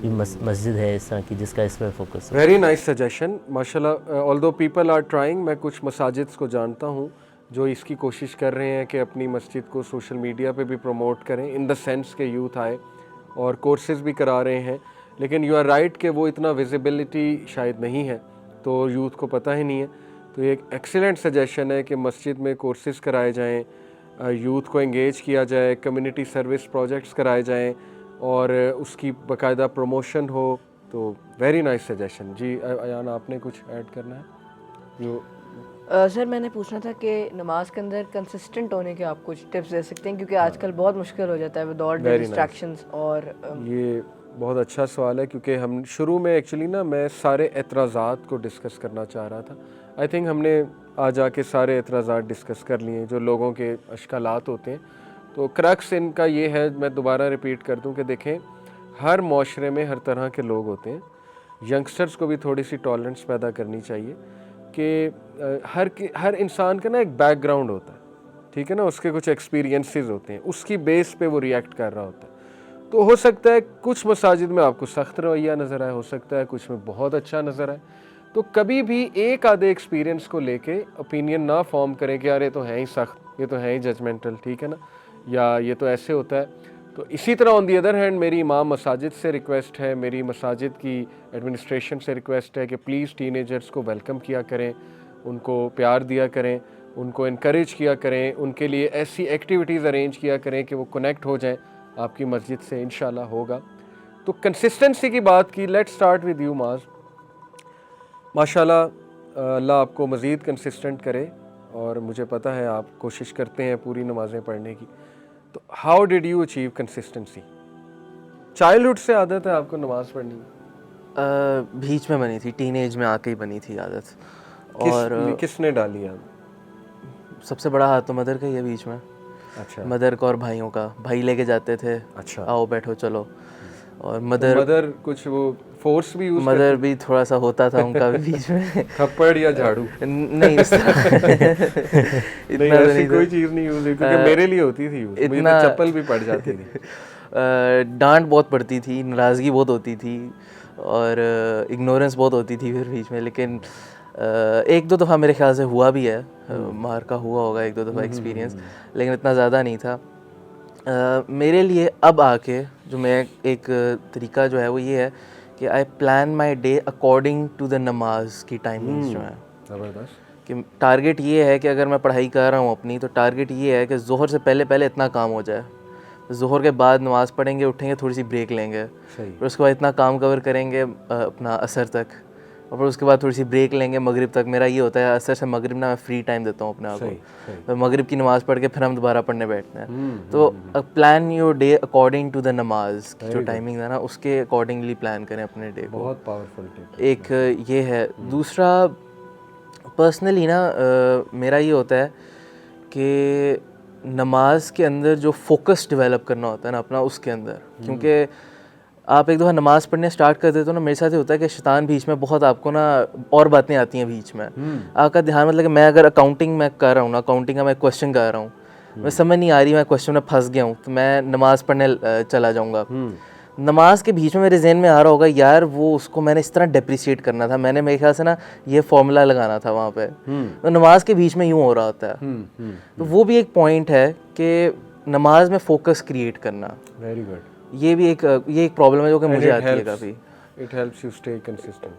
مسجد ہے اس طرح کی جس کا اس میں فوکس ہے. ویری نائس سجیشن ماشاء اللہ. آلدو پیپل آر ٹرائنگ, میں کچھ مساجد کو جانتا ہوں جو اس کی کوشش کر رہے ہیں کہ اپنی مسجد کو سوشل میڈیا پہ بھی پروموٹ کریں, ان دا سینس کہ یوتھ آئے, اور کورسز بھی کرا رہے ہیں. لیکن یو آر رائٹ کہ وہ اتنا ویزیبلٹی شاید نہیں ہے, تو یوتھ کو پتہ ہی نہیں ہے. تو یہ ایک ایکسیلنٹ سجیشن ہے کہ مسجد میں کورسز کرائے جائیں, یوتھ کو انگیج کیا جائے, کمیونٹی سروس پروجیکٹس کرائے جائیں, اور اس کی باقاعدہ پروموشن ہو. تو ویری نائس سجیشن. جی ایان, آپ نے کچھ ایڈ کرنا ہے جو سر میں نے پوچھنا تھا کہ نماز کے اندر کنسسٹنٹ ہونے کے آپ کچھ ٹپس دے سکتے ہیں, کیونکہ آج کل بہت مشکل ہو جاتا ہے ود آل ڈسٹریکشنز. اور یہ بہت اچھا سوال ہے, کیونکہ ہم شروع میں ایکچولی نا میں سارے اعتراضات کو ڈسکس کرنا چاہ رہا تھا. آئی تھنک ہم نے آج آ کے سارے اعتراضات ڈسکس کر لیے جو لوگوں کے اشکالات ہوتے ہیں. تو کرکس ان کا یہ ہے, میں دوبارہ ریپیٹ کر دوں کہ دیکھیں ہر معاشرے میں ہر طرح کے لوگ ہوتے ہیں. ینگسٹرز کو بھی تھوڑی سی ٹالرنس پیدا کرنی چاہیے کہ ہر انسان کا نا ایک بیک گراؤنڈ ہوتا ہے, ٹھیک ہے نا, اس کے کچھ ایکسپیرینسز ہوتے ہیں, اس کی بیس پہ وہ ریئیکٹ کر رہا ہوتا ہے. تو ہو سکتا ہے کچھ مساجد میں آپ کو سخت رویہ نظر آئے, ہو سکتا ہے کچھ میں بہت اچھا نظر آئے. تو کبھی بھی ایک آدھے ایکسپیرینس کو لے کے اوپینین نہ فارم کریں کہ یار یہ تو ہے ہی سخت, یہ تو ہے ہی ججمنٹل, ٹھیک ہے نا, یا یہ تو ایسے ہوتا ہے. تو اسی طرح آن دی ادر ہینڈ میری امام مساجد سے ریکویسٹ ہے, میری مساجد کی ایڈمنسٹریشن سے ریکویسٹ ہے کہ پلیز ٹین ایجرز کو ویلکم کیا کریں, ان کو پیار دیا کریں, ان کو انکریج کیا کریں, ان کے لیے ایسی ایکٹیویٹیز ارینج کیا کریں کہ وہ کنیکٹ ہو جائیں آپ کی مسجد سے, انشاءاللہ ہوگا. تو کنسسٹنسی کی بات کی, لیٹ سٹارٹ ود یو معاذ. ماشاءاللہ اللہ آپ کو مزید کنسسٹنٹ کرے, اور مجھے پتہ ہے آپ کوشش کرتے ہیں پوری نمازیں پڑھنے کی. تو how did you achieve consistency? Childhood سے عادت ہے آپ کو نماز پڑھنے کی؟ بیچ میں بنی تھی, ٹین ایج میں آ کے ہی بنی تھی عادت. اور کس نے ڈالی آپ؟ سب سے بڑا ہاتھ تو مدر کا ہی ہے بیچ میں. اچھا, مدر کا اور بھائیوں کا, بھائی لے کے جاتے تھے, اچھا, آؤ بیٹھو چلو. اور مدر کچھ وہ فورس بھی یوز مدر بھی تھوڑا سا ہوتا تھا ان کا بھی بیچ میں, تھپڑ یا جھاڑو؟ نہیں اس طرح اتنا ایسی کوئی چیز نہیں یوز ہوئی, کیونکہ میرے لیے ہوتی تھی یوز, مجھے تو چپل بھی پڑ جاتی تھی. ڈانٹ بہت پڑتی تھی, ناراضگی بہت ہوتی تھی, اور اگنورنس بہت ہوتی تھی پھر بیچ میں. لیکن ایک دو دفعہ میرے خیال سے ہوا بھی ہے, مار کا ہوا ہوگا ایک دو دفعہ ایکسپیرینس, لیکن اتنا زیادہ نہیں تھا. میرے لیے اب آ کے جو میں ایک طریقہ جو ہے وہ یہ ہے کہ I plan my day according to the نماز کی ٹائمنگس جو ہیں. زبردست. کہ ٹارگیٹ یہ ہے کہ اگر میں پڑھائی کر رہا ہوں اپنی, تو ٹارگیٹ یہ ہے کہ ظہر سے پہلے اتنا کام ہو جائے, ظہر کے بعد نماز پڑھیں گے, اٹھیں گے, تھوڑی سی بریک لیں گے, پھر اس کے بعد اتنا کام کور کریں گے اپنا عصر تک, اور پھر اس کے بعد تھوڑی سی بریک لیں گے مغرب تک. میرا یہ ہوتا ہے عصر سے مغرب نا میں فری ٹائم دیتا ہوں اپنے آپ کو, مغرب کی نماز پڑھ کے پھر ہم دوبارہ پڑھنے بیٹھتے ہیں. تو plan your day according to the نماز کی جو ٹائمنگ ہے نا, اس کے اکارڈنگلی پلان کریں اپنے ڈے کو. بہت پاورفل ٹپ. ایک یہ ہے. دوسرا پرسنلی نا میرا یہ ہوتا ہے کہ نماز کے اندر جو فوکس ڈیولپ کرنا ہوتا ہے نا اپنا, اس کے اندر, کیونکہ آپ ایک دفعہ نماز پڑھنے اسٹارٹ کر دیتے ہو نا, میرے ساتھ یہ ہوتا ہے کہ شیطان بیچ میں بہت آپ کو نا اور باتیں آتی ہیں بیچ میں. آپ کا دھیان مطلب کہ میں اگر اکاؤنٹنگ میں کر رہا ہوں نا, اکاؤنٹنگ کا میں کوشچن کر رہا ہوں, میں سمجھ نہیں آ رہی, میں کوشچن میں پھنس گیا ہوں, تو میں نماز پڑھنے چلا جاؤں گا. نماز کے بیچ میں میرے ذہن میں آ رہا ہوگا یار وہ اس کو میں نے اس طرح ڈیپریشیٹ کرنا تھا, میں نے میرے خیال سے نا یہ فارمولا لگانا تھا وہاں پہ. تو نماز کے بیچ میں یوں ہو رہا ہوتا ہے. تو وہ بھی ایک پوائنٹ ہے کہ نماز میں فوکس کریٹ کرنا. Very good. یہ بھی ایک پرابلم ہے جو کہ مجھے آتی ہے کافی. It helps you stay consistent.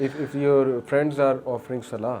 If your friends are offering salah,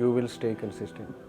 you will stay consistent.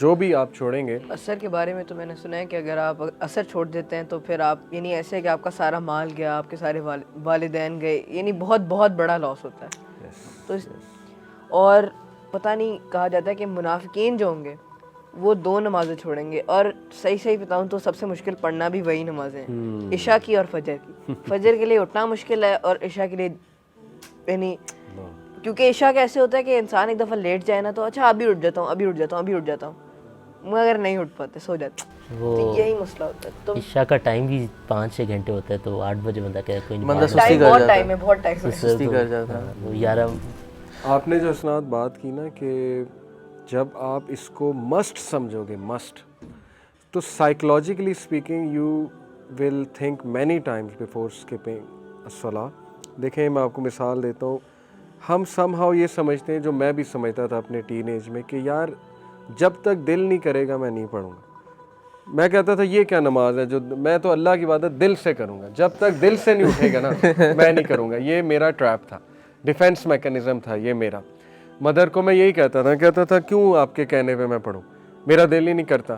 جو بھی آپ چھوڑیں گے. اثر کے بارے میں تو میں نے سنا ہے کہ اگر آپ اثر چھوڑ دیتے ہیں تو پھر آپ یعنی ایسے ہے کہ آپ کا سارا مال گیا, آپ کے سارے والدین گئے, یعنی بہت بہت بڑا لاس ہوتا ہے. تو اور پتہ نہیں, کہا جاتا ہے کہ منافقین جو ہوں گے وہ 2 نمازیں چھوڑیں گے, اور صحیح بتاؤں تو سب سے مشکل پڑھنا بھی وہی نمازیں ہیں, عشاء کی اور فجر کی. فجر کے لیے اٹھنا مشکل ہے اور عشاء کے لیے یعنی, کیونکہ عشاء کا ایسے ہوتا ہے کہ انسان ایک دفعہ لیٹ جائے نا تو اچھا ابھی اٹھ جاتا ہوں, مگر نہیں اٹھ پاتے, سو جاتے. تو یہی مسئلہ ہوتا ہے. تو عشاء کا ٹائم بھی 5-6 گھنٹے ہوتا ہے, تو 8 بجے بندہ کہے کوئی بندہ نہیں, سستی کر بہت جاتا ٹائم ہے, بہت ٹائم ہے. سستی کر جاتا ہے. وہ 11. آپ نے جو اسناد بات کی نا کہ جب آپ اس کو مسٹ سمجھو گے, مسٹ, تو psychologically speaking you will think many Times before skipping الصلاۃ. دیکھیں میں آپ کو مثال دیتا ہوں, ہم سم ہاؤ یہ سمجھتے ہیں, جو میں بھی سمجھتا تھا اپنے ٹین ایج میں, کہ یار جب تک دل نہیں کرے گا میں نہیں پڑھوں گا. میں کہتا تھا یہ کیا نماز ہے, جو میں تو اللہ کی عبادت دل سے کروں گا, جب تک دل سے نہیں اٹھے گا نا میں نہیں کروں گا. یہ میرا ٹریپ تھا, ڈیفینس میکینزم تھا یہ میرا. مدر کو میں یہی کہتا تھا کیوں آپ کے کہنے پہ میں پڑھوں, میرا دل ہی نہیں کرتا.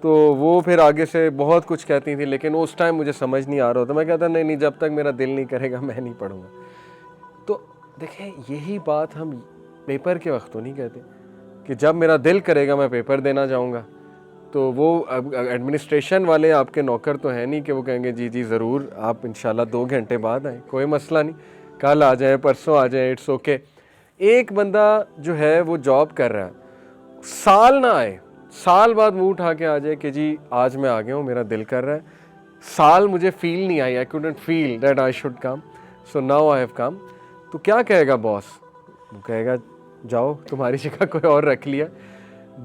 تو وہ پھر آگے سے بہت کچھ کہتی تھی, لیکن اس ٹائم مجھے سمجھ نہیں آ رہا ہوتا. میں کہتا نہیں جب تک میرا دل نہیں کرے گا میں نہیں پڑھوں گا. تو دیکھیں یہی بات ہم پیپر کے وقت تو نہیں کہتے کہ جب میرا دل کرے گا میں پیپر دینا جاؤں گا. تو وہ ایڈمنسٹریشن والے آپ کے نوکر تو ہیں نہیں کہ وہ کہیں گے جی ضرور آپ انشاءاللہ 2 گھنٹے بعد آئیں, کوئی مسئلہ نہیں, کل آ جائیں, پرسوں آ جائیں, اٹس اوکے. ایک بندہ جو ہے وہ جاب کر رہا ہے, سال نہ آئے, سال بعد منہ اٹھا کے آ جائے کہ جی آج میں آ گیا ہوں, میرا دل کر رہا ہے, سال مجھے فیل نہیں آئی, I couldn't feel that I should come, so now I have come. تو کیا کہے گا باس, وہ کہے گا جاؤ تمہاری جگہ کوئی اور رکھ لیا.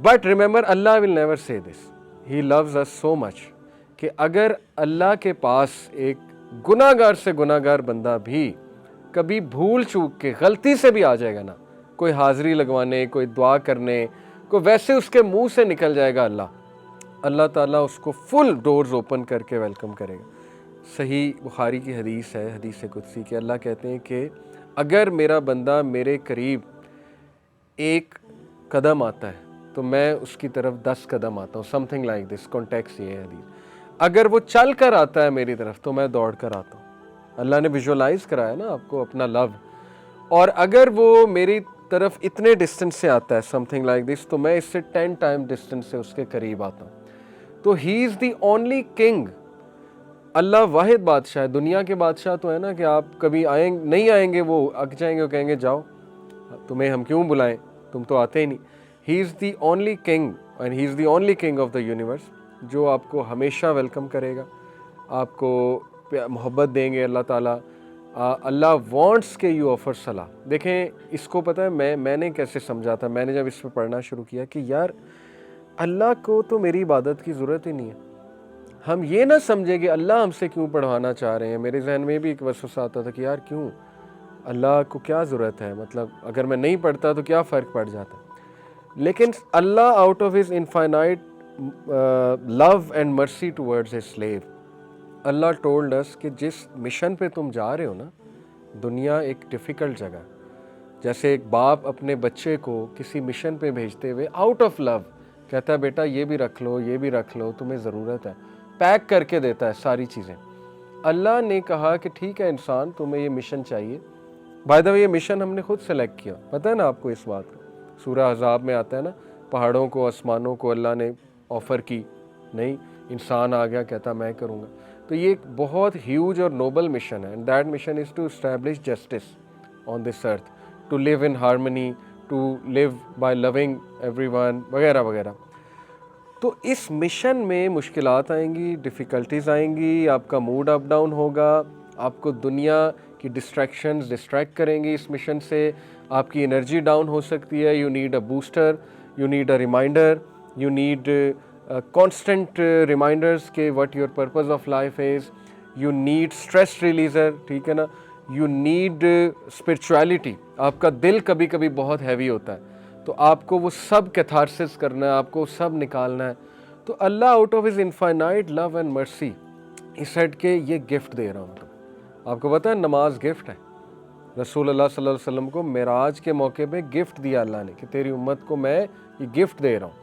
But remember Allah will never سے دس, ہی لوز اس سو مچ, کہ اگر اللہ کے پاس ایک گناہ گار سے گناہ گار بندہ بھی کبھی بھول چوک کے غلطی سے بھی آ جائے گا نا, کوئی حاضری لگوانے, کوئی دعا کرنے, کوئی ویسے اس کے منہ سے نکل جائے گا اللہ تعالیٰ اس کو فل ڈورز اوپن کر کے ویلکم کرے گا. صحیح بخاری کی حدیث ہے, حدیث قدسی, کہ اللہ کہتے ہیں کہ اگر میرا بندہ میرے قریب 1 قدم آتا ہے تو میں اس کی طرف 10 قدم آتا ہوں, some thing like this, context یہ ہے حدیث. اگر وہ چل کر آتا ہے میری طرف تو میں دوڑ کر آتا ہوں. اللہ نے ویژولائز کرایا نا آپ کو اپنا لو. اور اگر وہ میری طرف اتنے ڈسٹینس سے آتا ہے, سم تھنگ لائک دس, تو میں اس سے 10 ٹائم ڈسٹینس سے اس کے قریب آتا ہوں. تو ہی از دی اونلی کنگ. اللہ واحد بادشاہ ہے. دنیا کے بادشاہ تو ہے نا کہ آپ کبھی نہیں آئیں گے, وہ اک جائیں گے, وہ کہیں گے جاؤ, تمہیں ہم کیوں بلائیں, تم تو آتے ہی نہیں. He is the only king and he is the only king of the universe, جو آپ کو ہمیشہ ویلکم کرے گا, آپ کو محبت دیں گے اللہ تعالیٰ. اللہ وانٹس کہ یو آفر صلاح. دیکھیں اس کو پتہ ہے میں نے کیسے سمجھا تھا, میں نے جب اس پہ پڑھنا شروع کیا کہ یار اللہ کو تو میری عبادت کی ضرورت ہی نہیں ہے. ہم یہ نہ سمجھیں کہ اللہ ہم سے کیوں پڑھوانا چاہ رہے ہیں. میرے ذہن میں بھی ایک وسوسہ آتا تھا کہ یار کیوں, اللہ کو کیا ضرورت ہے, مطلب اگر میں نہیں پڑھتا تو کیا فرق پڑ جاتا. لیکن Allah out of his infinite love and mercy towards his slave, Allah told us کہ جس مشن پہ تم جا رہے ہو نا, دنیا ایک ڈیفیکلٹ جگہ, جیسے ایک باپ اپنے بچے کو کسی مشن پہ بھیجتے ہوئے آؤٹ آف لو کہتا ہے بیٹا یہ بھی رکھ لو, یہ بھی رکھ لو, تمہیں ضرورت ہے, پیک کر کے دیتا ہے ساری چیزیں. اللہ نے کہا کہ ٹھیک ہے انسان تمہیں یہ مشن چاہیے. بائی دا وے یہ مشن ہم نے خود سلیکٹ کیا, پتہ ہے نا آپ کو اس بات کا, سورہ احزاب میں آتا ہے نا, پہاڑوں کو آسمانوں کو اللہ نے آفر کی, نہیں انسان آ گیا کہتا میں کروں گا. تو یہ ایک بہت ہیوج اور نوبل مشن ہے, and that mission is to establish justice on this earth, to live in harmony, to live by loving everyone وغیرہ وغیرہ. تو اس مشن میں مشکلات آئیں گی, ڈیفیکلٹیز آئیں گی, آپ کا موڈ اپ ڈاؤن ہوگا, آپ کو دنیا کی ڈسٹریکشنز ڈسٹریکٹ کریں گی اس مشن سے, آپ کی انرجی ڈاؤن ہو سکتی ہے. You need a booster, you need a reminder, you need constant reminders کہ what your purpose of life is. You need stress releaser, ٹھیک ہے نا. یو نیڈ اسپرچویلٹی, آپ کا دل کبھی کبھی بہت ہیوی ہوتا ہے تو آپ کو وہ سب کیتھارسس کرنا ہے, آپ کو سب نکالنا ہے. تو Allah out of his infinite love and mercy he sad کہ یہ گفٹ دے رہا ہوں تم. آپ کو پتہ ہے نماز گفٹ ہے. رسول اللہ صلی اللہ علیہ وسلم کو معراج کے موقع پہ گفٹ دیا اللہ نے کہ تیری امت کو میں یہ گفٹ دے رہا ہوں.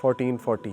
1440,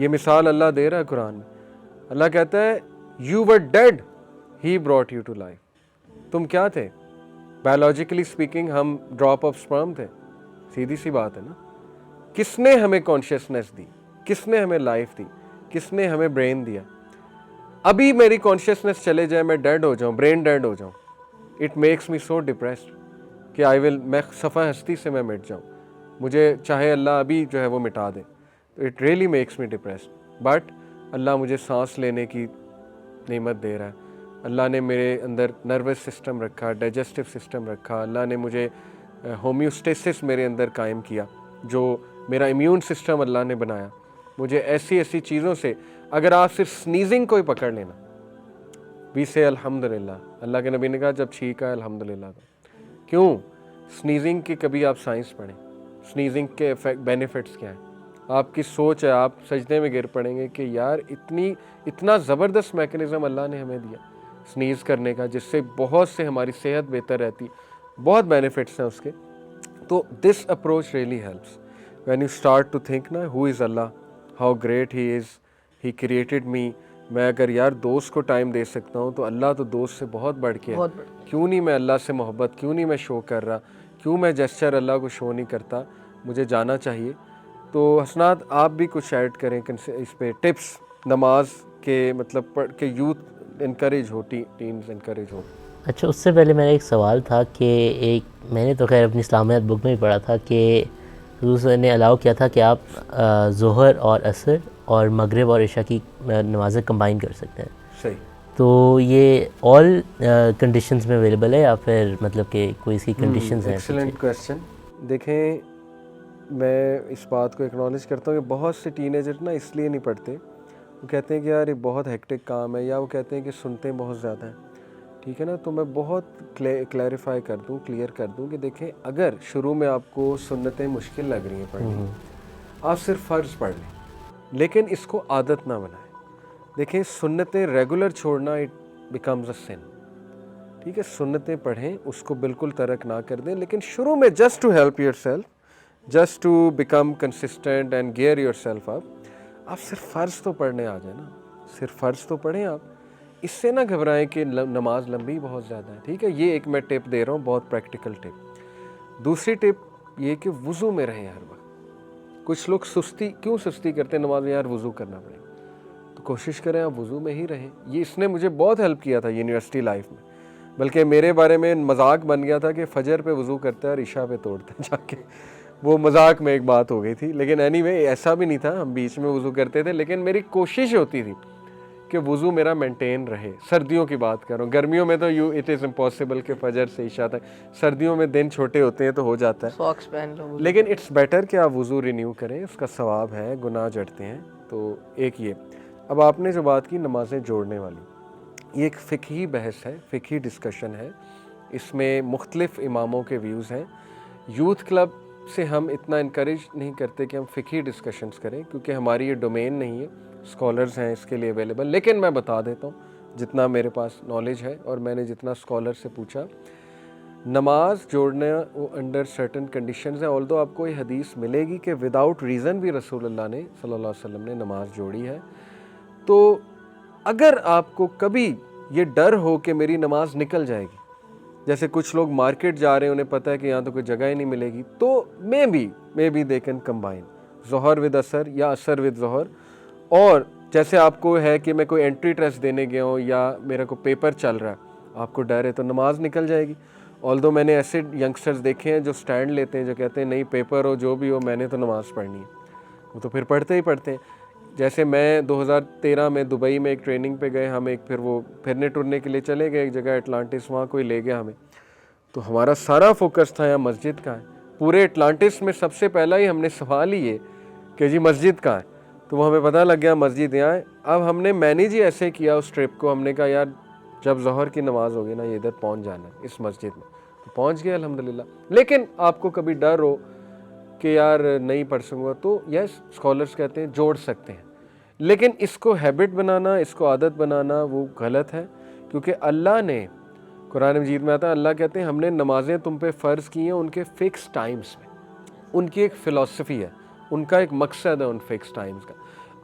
یہ مثال اللہ دے رہا ہے قرآن میں. اللہ کہتا ہے you were dead he brought you to life. تم کیا تھے؟ بایولوجیکلی اسپیکنگ ہم ڈراپ آف سپرم تھے. سیدھی سی بات ہے نا. کس نے ہمیں کانشیسنیس دی؟ کس نے ہمیں لائف دی؟ کس نے ہمیں برین دیا؟ ابھی میری کانشیسنیس چلے جائے, میں ڈیڈ ہو جاؤں, برین ڈیڈ ہو جاؤں, it makes me so depressed کہ میں صفحہ ہستی سے میں مٹ جاؤں. مجھے چاہے اللہ ابھی جو ہے وہ مٹا دے, تو it really makes me depressed. But Allah مجھے سانس لینے کی نعمت دے رہا ہے. اللہ نے میرے اندر نروس سسٹم رکھا, ڈائجسٹو سسٹم رکھا. اللہ نے مجھے ہومیوسٹیسس میرے اندر قائم کیا, جو میرا امیون سسٹم اللہ نے بنایا. مجھے ایسی ایسی چیزوں سے, اگر آپ صرف سنیزنگ کو ہی پکڑ لینا, وی سے الحمدللہ. اللہ کے نبی نے کہا جب چھینک آئے الحمدللہ. کیوں؟ سنیزنگ کی کبھی آپ سائنس پڑھیں, سنیزنگ کے بینیفٹس کیا ہیں. آپ کی سوچ ہے, آپ سجدے میں گر پڑیں گے کہ یار اتنا زبردست میکنزم اللہ نے ہمیں دیا سنیز کرنے کا, جس سے بہت سے ہماری صحت بہتر رہتی, بہت بینیفٹس ہیں اس کے. تو this approach really helps when you start to think نا who is Allah, how great he is, he created me. میں اگر یار دوست کو ٹائم دے سکتا ہوں تو اللہ تو دوست سے بہت بڑھ کے ہے. کیوں نہیں میں اللہ سے محبت, کیوں نہیں میں شو کر رہا, کیوں میں جیسچر اللہ کو شو نہیں کرتا. مجھے جانا چاہیے. تو حسنات آپ بھی کچھ ایڈ کریں اس پہ ٹپس نماز کے, مطلب کہ یوتھ انکریج ہو, ٹینز انکریج ہو. اچھا, اس سے پہلے میرا ایک سوال تھا کہ میں نے تو خیر اپنی اسلامیات بک میں ہی پڑھا تھا کہ حضور صلی اللہ علیہ وسلم نے الاؤ کیا تھا کہ آپ ظہر اور عصر اور مغرب اور عشاء کی نمازیں کمبائن کر سکتے ہیں. صحیح. تو یہ آل کنڈیشنز میں اویلیبل ہے یا پھر مطلب کہ کوئی سی کنڈیشنز ہیں؟ Excellent question. دیکھیں, میں اس بات کو اکنالج کرتا ہوں کہ بہت سے ٹین ایجر نا اس لیے نہیں پڑھتے, وہ کہتے ہیں کہ یار یہ بہت ہیکٹک کام ہے, یا وہ کہتے ہیں کہ سنتے بہت زیادہ ہیں. ٹھیک ہے نا, تو میں بہت کلیریفائی کر دوں, کلیئر کر دوں کہ دیکھیں اگر شروع میں آپ کو سنتیں مشکل لگ رہی ہیں پڑھنی, آپ صرف فرض پڑھ لیں, لیکن اس کو عادت نہ بنائیں. دیکھیں سنتیں ریگولر چھوڑنا اٹ بیکمز اے سن. ٹھیک ہے, سنتیں پڑھیں, اس کو بالکل ترک نہ کر دیں, لیکن شروع میں just to help yourself, just to become consistent and gear yourself up, آپ صرف فرض تو پڑھنے آ جائیں نا, صرف فرض تو پڑھیں آپ. اس سے نہ گھبرائیں کہ نماز لمبی بہت زیادہ ہے. ٹھیک ہے, یہ ایک میں ٹپ دے رہا ہوں, بہت پریکٹیکل ٹپ. دوسری ٹپ یہ کہ وضو میں رہیں ہر وقت. کچھ لوگ کیوں سستی کرتے ہیں نماز میں, یار وضو کرنا پڑے, تو کوشش کریں آپ وضو میں ہی رہیں. یہ اس نے مجھے بہت ہیلپ کیا تھا یونیورسٹی لائف میں, بلکہ میرے بارے میں مذاق بن گیا تھا کہ فجر پہ وضو کرتا ہے اور عشاء پہ توڑتا ہے جا کے. وہ مذاق میں ایک بات ہو گئی تھی, لیکن اینی وے ایسا بھی نہیں تھا, ہم بیچ میں وضو کرتے تھے, لیکن میری کوشش ہوتی تھی کہ وضو میرا مینٹین رہے. سردیوں کی بات کر رہا ہوں, گرمیوں میں تو اٹ از امپاسبل کہ فجر سے عشاء تک, سردیوں میں دن چھوٹے ہوتے ہیں تو ہو جاتا ہے, ساکس پہن لو. لیکن اٹس بیٹر کہ آپ وضو رینیو کریں, اس کا ثواب ہے, گناہ جڑتے ہیں. تو ایک یہ. اب آپ نے جو بات کی نمازیں جوڑنے والی, یہ ایک فقہی بحث ہے, فقہی ڈسکشن ہے. اس میں مختلف اماموں کے ویوز ہیں. یوتھ کلب سے ہم اتنا انکریج نہیں کرتے کہ ہم فقہی ڈسکشنز کریں, کیونکہ ہماری یہ ڈومین نہیں ہے, اسکالرز ہیں اس کے لیے اویلیبل. لیکن میں بتا دیتا ہوں جتنا میرے پاس نالج ہے اور میں نے جتنا اسکالر سے پوچھا. نماز جوڑنا وہ انڈر سرٹن کنڈیشنز ہیں, آلدو آپ کو یہ حدیث ملے گی کہ وداؤٹ ریزن بھی رسول اللہ نے صلی اللہ علیہ وسلم نے نماز جوڑی ہے. تو اگر آپ کو کبھی یہ ڈر ہو کہ میری نماز نکل جائے گی, جیسے کچھ لوگ مارکیٹ جا رہے ہیں, انہیں پتہ ہے کہ یہاں تو کوئی جگہ ہی نہیں ملے گی, تو maybe they can combine ظہر ود عصر یا عصر ود ظہر. اور جیسے آپ کو ہے کہ میں کوئی انٹری ٹیسٹ دینے گیا ہوں یا میرا کوئی پیپر چل رہا ہے, آپ کو ڈر ہے, تو نماز نکل جائے گی. آلدو میں نے ایسے ینگسٹرز دیکھے ہیں جو سٹینڈ لیتے ہیں, جو کہتے ہیں نہیں پیپر ہو جو بھی ہو میں نے تو نماز پڑھنی ہے, وہ تو پھر پڑھتے ہی پڑھتے ہیں. جیسے میں 2013 میں دبئی میں ایک ٹریننگ پہ گئے, ہم ایک پھر وہ پھرنے ٹرنے کے لیے چلے گئے ایک جگہ اٹلانٹس, وہاں کوئی لے گیا ہمیں, تو ہمارا سارا فوکس تھا یہاں مسجد کہاں ہے. پورے اٹلانٹس میں سب سے پہلا ہی ہم نے سوال ہی یہ کہ جی مسجد کہاں ہے, تو وہ ہمیں پتہ لگ گیا مسجد یہاں ہے. اب ہم نے مینیج ہی ایسے کیا اس ٹرپ کو, ہم نے کہا یار جب ظہر کی نماز ہوگی نا یہ ادھر پہنچ جانا ہے اس مسجد میں, تو پہنچ گئے الحمدللہ. لیکن آپ کو کبھی ڈر ہو کہ یار نہیں پڑھ سکوں گا, تو یس اسکالرس کہتے ہیں جوڑ سکتے ہیں, لیکن اس کو ہیبٹ بنانا, اس کو عادت بنانا وہ غلط ہے. کیونکہ اللہ نے قرآن مجید میں آتا ہے, اللہ کہتے ہیں ہم نے نمازیں تم پہ فرض کی ہیں ان کے فکس ٹائمز میں. ان کی ایک فلسفی ہے, ان کا ایک مقصد ہے ان فکس ٹائمز کا.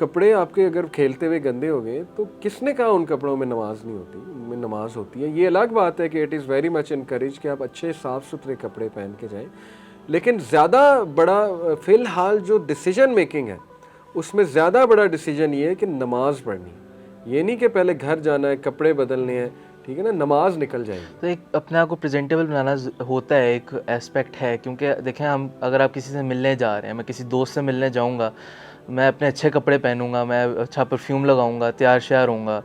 کپڑے آپ کے اگر کھیلتے ہوئے گندے ہو گئے تو کس نے کہا ان کپڑوں میں نماز نہیں ہوتی؟ ان میں نماز ہوتی ہے. یہ الگ بات ہے کہ it is very much encourage کہ آپ اچھے صاف ستھرے کپڑے پہن کے جائیں, لیکن زیادہ بڑا فی الحال جو ڈیسیجن میکنگ ہے اس میں زیادہ بڑا ڈیسیجن یہ ہے کہ نماز پڑھنی. یہ نہیں کہ پہلے گھر جانا ہے, کپڑے بدلنے ہیں, ٹھیک ہے نا, نماز نکل جائے گی. تو ایک اپنے آپ کو پریزنٹیبل بنانا ہوتا ہے, ایک اسپیکٹ ہے, کیونکہ دیکھیں ہم اگر آپ کسی سے ملنے جا رہے ہیں, میں کسی دوست سے ملنے جاؤں گا, میں اپنے اچھے کپڑے پہنوں گا, میں اچھا پرفیوم لگاؤں گا, تیار شیار ہوں گا,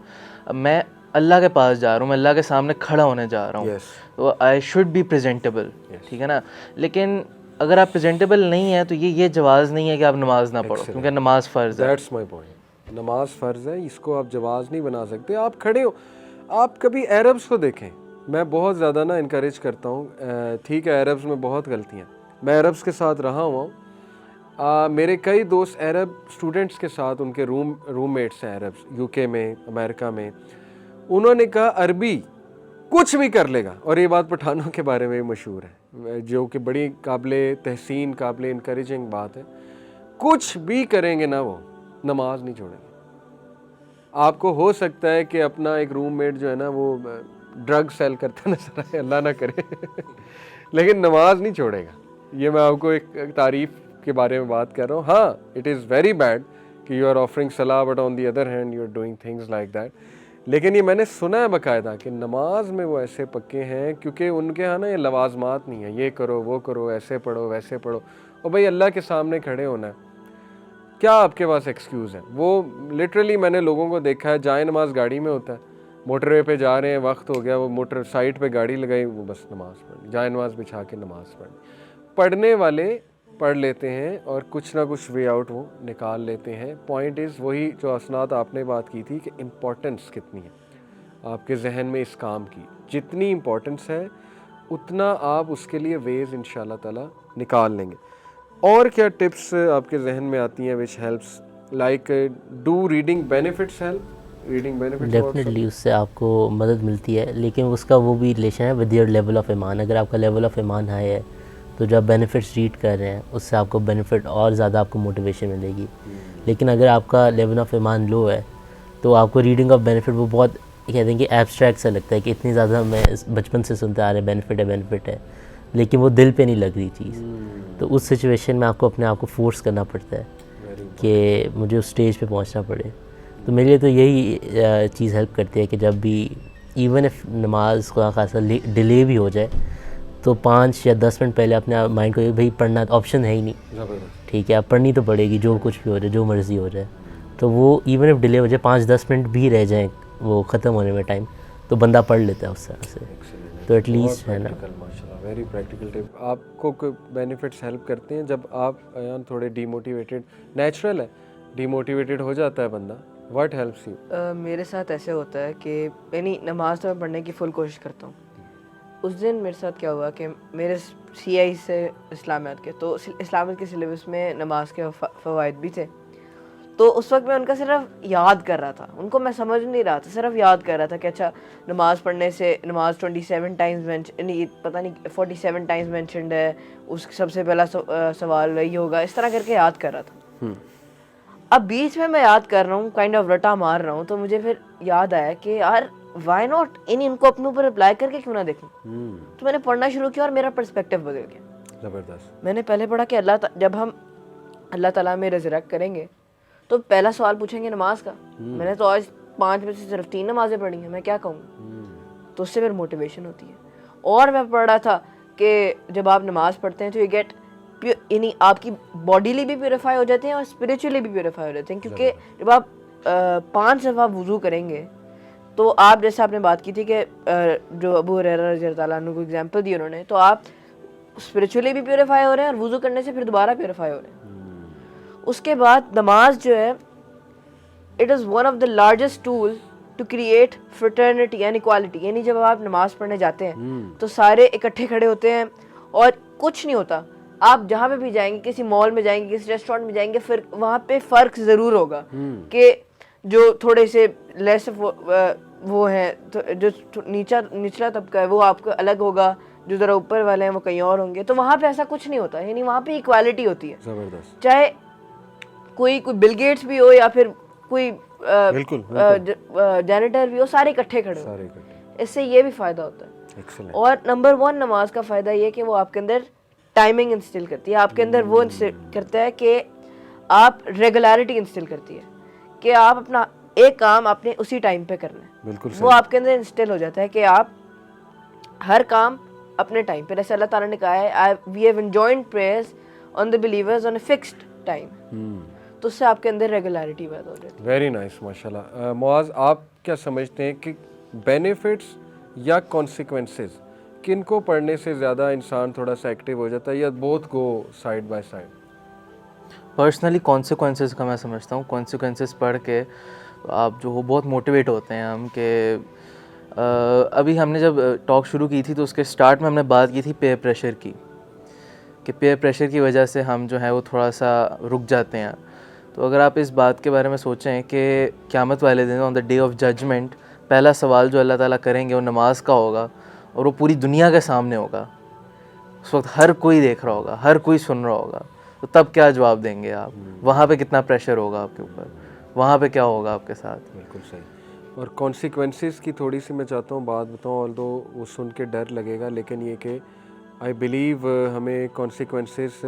میں اللہ کے پاس جا رہا ہوں, میں اللہ کے سامنے کھڑا ہونے جا رہا ہوں, تو آئی شوڈ بی پریزنٹیبل, ٹھیک ہے نا. لیکن اگر آپ پریزنٹیبل نہیں ہیں تو یہ جواز نہیں ہے کہ آپ نماز نہ پڑھو, کیونکہ نماز فرض ہے. That's my point. نماز فرض ہے, اس کو آپ جواز نہیں بنا سکتے. آپ کھڑے ہو, آپ کبھی عربس کو دیکھیں, میں بہت زیادہ نا انکریج کرتا ہوں. ٹھیک ہے عربس میں بہت غلطیاں, میں عربس کے ساتھ رہا ہوا ہوں. میرے کئی دوست عرب اسٹوڈنٹس کے ساتھ, ان کے روم میٹس ہیں عربس, یو کے میں, امریکہ میں, انہوں نے کہا عربی کچھ بھی کر لے گا. اور یہ بات پٹھانوں کے بارے میں بھی مشہور ہے, جو کہ بڑی قابل تحسین, قابل انکریجنگ بات ہے. کچھ بھی کریں گے نا وہ نماز نہیں چھوڑیں گے. آپ کو ہو سکتا ہے کہ اپنا ایک روم میٹ جو ہے نا وہ ڈرگ سیل کرتا نظر آئے, اللہ نہ کرے, لیکن نماز نہیں چھوڑے گا. یہ میں آپ کو ایک تعریف کے بارے میں بات کر رہا ہوں. ہاں اٹ از ویری بیڈ کہ یو آر آفرنگ صلاح, but on the other hand you are doing things like that. لیکن یہ میں نے سنا ہے باقاعدہ کہ نماز میں وہ ایسے پکے ہیں, کیونکہ ان کے ہاں نا یہ لوازمات نہیں ہیں, یہ کرو وہ کرو, ایسے پڑھو ویسے پڑھو. اور بھائی اللہ کے سامنے کھڑے ہونا ہے, کیا آپ کے پاس ایکسکیوز ہے؟ وہ لٹرلی میں نے لوگوں کو دیکھا ہے, جائے نماز گاڑی میں ہوتا ہے, موٹر وے پہ جا رہے ہیں, وقت ہو گیا, وہ موٹر سائٹ پہ گاڑی لگائی, وہ بس نماز پڑھنی, جائے نماز بچھا کے نماز پڑھنی. پڑھنے والے پڑھ لیتے ہیں اور کچھ نہ کچھ وے آؤٹ وہ نکال لیتے ہیں. پوائنٹ از وہی جو اسناد آپ نے بات کی تھی کہ امپورٹنس کتنی ہے آپ کے ذہن میں اس کام کی. جتنی امپورٹنس ہے اتنا آپ اس کے لیے ویز انشاءاللہ تعالیٰ نکال لیں گے. اور کیا ٹپس آپ کے ذہن میں آتی ہیں which helps, like do reading benefits help? Reading benefits definitely اس سے آپ کو مدد ملتی ہے, لیکن اس کا وہ بھی ریلیشن ہے ود یور لیول آف ایمان. اگر آپ کا لیول آف ایمان ہائی ہے تو جب بینیفٹس ریڈ کر رہے ہیں اس سے آپ کو بینیفٹ اور زیادہ آپ کو موٹیویشن ملے گی. لیکن اگر آپ کا لیول آف ایمان لو ہے تو آپ کو ریڈنگ آف بینیفٹ وہ بہت کہتے ہیں کہ ایبسٹریکٹ سا لگتا ہے کہ اتنی زیادہ میں بچپن سے سنتے آ رہے ہیں بینیفٹ ہے, لیکن وہ دل پہ نہیں لگ رہی چیز. تو اس سچویشن میں آپ کو اپنے آپ کو فورس کرنا پڑتا ہے کہ مجھے اس سٹیج پہ پہنچنا پڑے. تو میرے لیے تو یہی چیز ہیلپ کرتی ہے کہ جب بھی ایون اف نماز خدا خاصا ڈیلے بھی ہو جائے تو 5 یا 10 منٹ پہلے اپنے مائنڈ کو بھائی پڑھنا آپشن ہے ہی نہیں, ٹھیک ہے, آپ پڑھنی تو پڑے گی, جو کچھ بھی ہو جائے, جو مرضی ہو جائے. تو وہ ایون اف ڈیلے ہو جائے, 5-10 منٹ بھی رہ جائیں وہ ختم ہونے میں ٹائم, تو بندہ پڑھ لیتا ہے اس طرح سے. تو ایٹ لیسٹ ہے نا, ویری پریکٹیکل ٹپ. آپ کو بینیفٹس ہیلپ کرتے ہیں جب آپ تھوڑے ڈی موٹیویٹیڈ, نیچرل ہے ڈی موٹیویٹیڈ ہو جاتا ہے بندہ. What helps you? میرے ساتھ ایسے ہوتا ہے کہ یعنی نماز تو میں پڑھنے کی فل کوشش کرتا ہوں. اس دن میرے ساتھ کیا ہوا کہ میرے سی آئی سے اسلامیات کے, تو اسلامیات کے سلیبس میں نماز کے فوائد بھی تھے. تو اس وقت میں ان کا صرف یاد کر رہا تھا, ان کو میں سمجھ نہیں رہا تھا, صرف یاد کر رہا تھا کہ اچھا نماز پڑھنے سے نماز 27 ٹائمز پتہ نہیں 47 ٹائمز مینشنڈ ہے, اس سب سے پہلا سوال وہی ہوگا, اس طرح کر کے یاد کر رہا تھا. اب بیچ میں یاد کر رہا ہوں, کائنڈ آف رٹا مار رہا ہوں, تو مجھے پھر یاد آیا کہ یار وائی ناٹ ان کو اپنے اوپر اپلائی کر کے کیوں نہ دیکھوں. تو میں نے پڑھنا شروع کیا اور میرا پرسپیکٹیو بدل گیا. زبردست. میں نے پہلے پڑھا کہ جب ہم اللہ تعالیٰ میں ریزریکٹ کریں گے تو پہلا سوال پوچھیں گے نماز کا. میں نے تو آج 5 میں سے صرف 3 نمازیں پڑھی ہیں, میں کیا کہوں گا. تو اس سے پھر موٹیویشن ہوتی ہے. اور میں پڑھ رہا تھا کہ جب آپ نماز پڑھتے ہیں تو یہ گیٹ یعنی آپ کی باڈیلی بھی پیوریفائی ہو جاتے ہیں اور اسپریچولی بھی پیوریفائی ہو جاتے ہیں, کیونکہ جب آپ 5 دفعہ وضو کریں گے تو آپ جیسے آپ نے بات کی تھی کہ جو ابو ہریرہ رضی اللہ تعالیٰ عنہ کو ایگزامپل دی انہوں نے, تو آپ اسپریچولی بھی پیوریفائی ہو رہے ہیں اور وضو کرنے سے پھر دوبارہ پیوریفائی ہو رہے ہیں. اس کے بعد نماز جو ہے it is one of the largest tool to create fraternity and equality. یعنی جب آپ نماز پڑھنے جاتے ہیں تو سارے اکٹھے کھڑے ہوتے ہیں اور کچھ نہیں ہوتا. آپ جہاں پہ بھی جائیں گے, کسی مال میں جائیں گے, کسی ریسٹورینٹ میں جائیں گے, پھر وہاں پہ فرق ضرور ہوگا کہ جو تھوڑے سے لیس وہ ہیں, جو نچلا طبقہ ہے وہ آپ کو الگ ہوگا, جو ذرا اوپر والے ہیں وہ کہیں اور ہوں گے. تو وہاں پہ ایسا کچھ نہیں ہوتا, یعنی وہاں پہ ایکوالٹی ہوتی ہے. زبردست. چاہے کوئی بل گیٹس بھی ہو یا پھر کوئی بالکل جینیٹر بھی ہو, سارے اکٹھے کھڑے ہو, سارے کرتے اس سے یہ بھی فائدہ ہوتا ہے. ایکسلنٹ. اور نمبر 1 نماز کا فائدہ یہ کہ وہ آپ کے اندر ٹائمنگ انسٹل کرتی ہے, آپ کے اندر وہ کرتا ہے کہ آپ ریگولرٹی انسٹل کرتی ہے کہ آپ اپنا ایک کام آپ نے اسی ٹائم پہ کرنا ہے. بالکل وہ آپ کے اندر انسٹل ہو جاتا ہے کہ آپ ہر کام اپنے ٹائم پہ, جیسے اللہ تعالیٰ نے کہا ہے we have enjoined prayers on the believers on a fixed time, تو اس سے آپ کے اندر ریگولرٹی پیدا ہو جاتی ہے. ویری نائس, ماشاء اللہ. معاذ, آپ کیا سمجھتے ہیں کہ بینیفٹس یا کانسیکوینسز کن کو پڑھنے سے زیادہ انسان تھوڑا سا ایکٹیو ہو جاتا ہے, یا both go side by side? Personally consequences کا میں سمجھتا ہوں, کانسیکوینسز پڑھ کے آپ جو ہو بہت موٹیویٹ ہوتے ہیں ہم, کہ ابھی ہم نے جب ٹاک شروع کی تھی تو اس کے سٹارٹ میں ہم نے بات کی تھی پیئر پریشر کی, کہ پیئر پریشر کی وجہ سے ہم جو ہے وہ تھوڑا سا رک جاتے ہیں. تو اگر آپ اس بات کے بارے میں سوچیں کہ قیامت والے دن آن دا ڈے آف ججمنٹ پہلا سوال جو اللہ تعالیٰ کریں گے وہ نماز کا ہوگا, اور وہ پوری دنیا کے سامنے ہوگا, اس وقت ہر کوئی دیکھ رہا ہوگا, ہر کوئی سن رہا ہوگا, تو تب کیا جواب دیں گے آپ؟ وہاں پہ کتنا پریشر ہوگا آپ کے اوپر, وہاں پہ کیا ہوگا آپ کے ساتھ؟ بالکل صحیح. اور کانسیکوینسز کی تھوڑی سی میں چاہتا ہوں بات بتاؤں, آلدو وہ سن کے ڈر لگے گا, لیکن یہ کہ آئی بلیو ہمیں کانسیکوینسز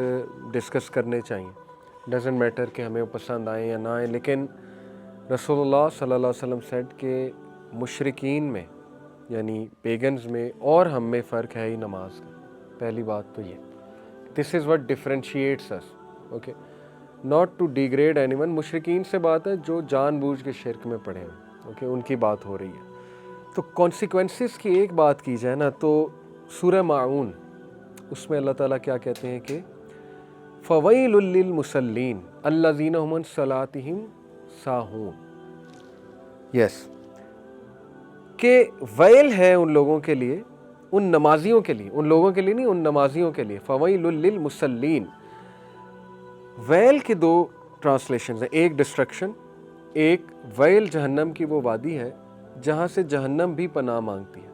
ڈسکس کرنے چاہیے. ڈزنٹ میٹر کہ ہمیں وہ پسند آئیں یا نہ آئیں, لیکن رسول اللہ صلی اللہ علیہ وسلم سیڈ کہ مشرکین میں یعنی پیگنز میں اور ہم میں فرق ہے ہی نماز کا. پہلی بات تو یہ, this is what differentiates us, okay, not to degrade anyone. مشرکین سے بات ہے جو جان بوجھ کے شرک میں پڑے ہیں, اوکے, ان کی بات ہو رہی ہے. تو کانسیکوینسز کی ایک بات کی جائے نا, تو سورہ ماعون اس میں اللہ تعالیٰ کیا کہتے ہیں کہ فَوَيْلٌ لِّلْمُصَلِّينَ الَّذِينَ هُمْ عَنْ صَلَاتِهِمْ سَاهُونَ. یس, کہ ویل ہے ان لوگوں کے لیے, ان نمازیوں کے لیے, ان لوگوں کے لیے نہیں, ان نمازیوں کے لیے. فَوَيْلٌ لِّلْمُصَلِّينَ, ویل کی 2 ٹرانسلیشنز ہیں, ایک ڈسٹرکشن, ایک ویل جہنم کی وہ وادی ہے جہاں سے جہنم بھی پناہ مانگتی ہے,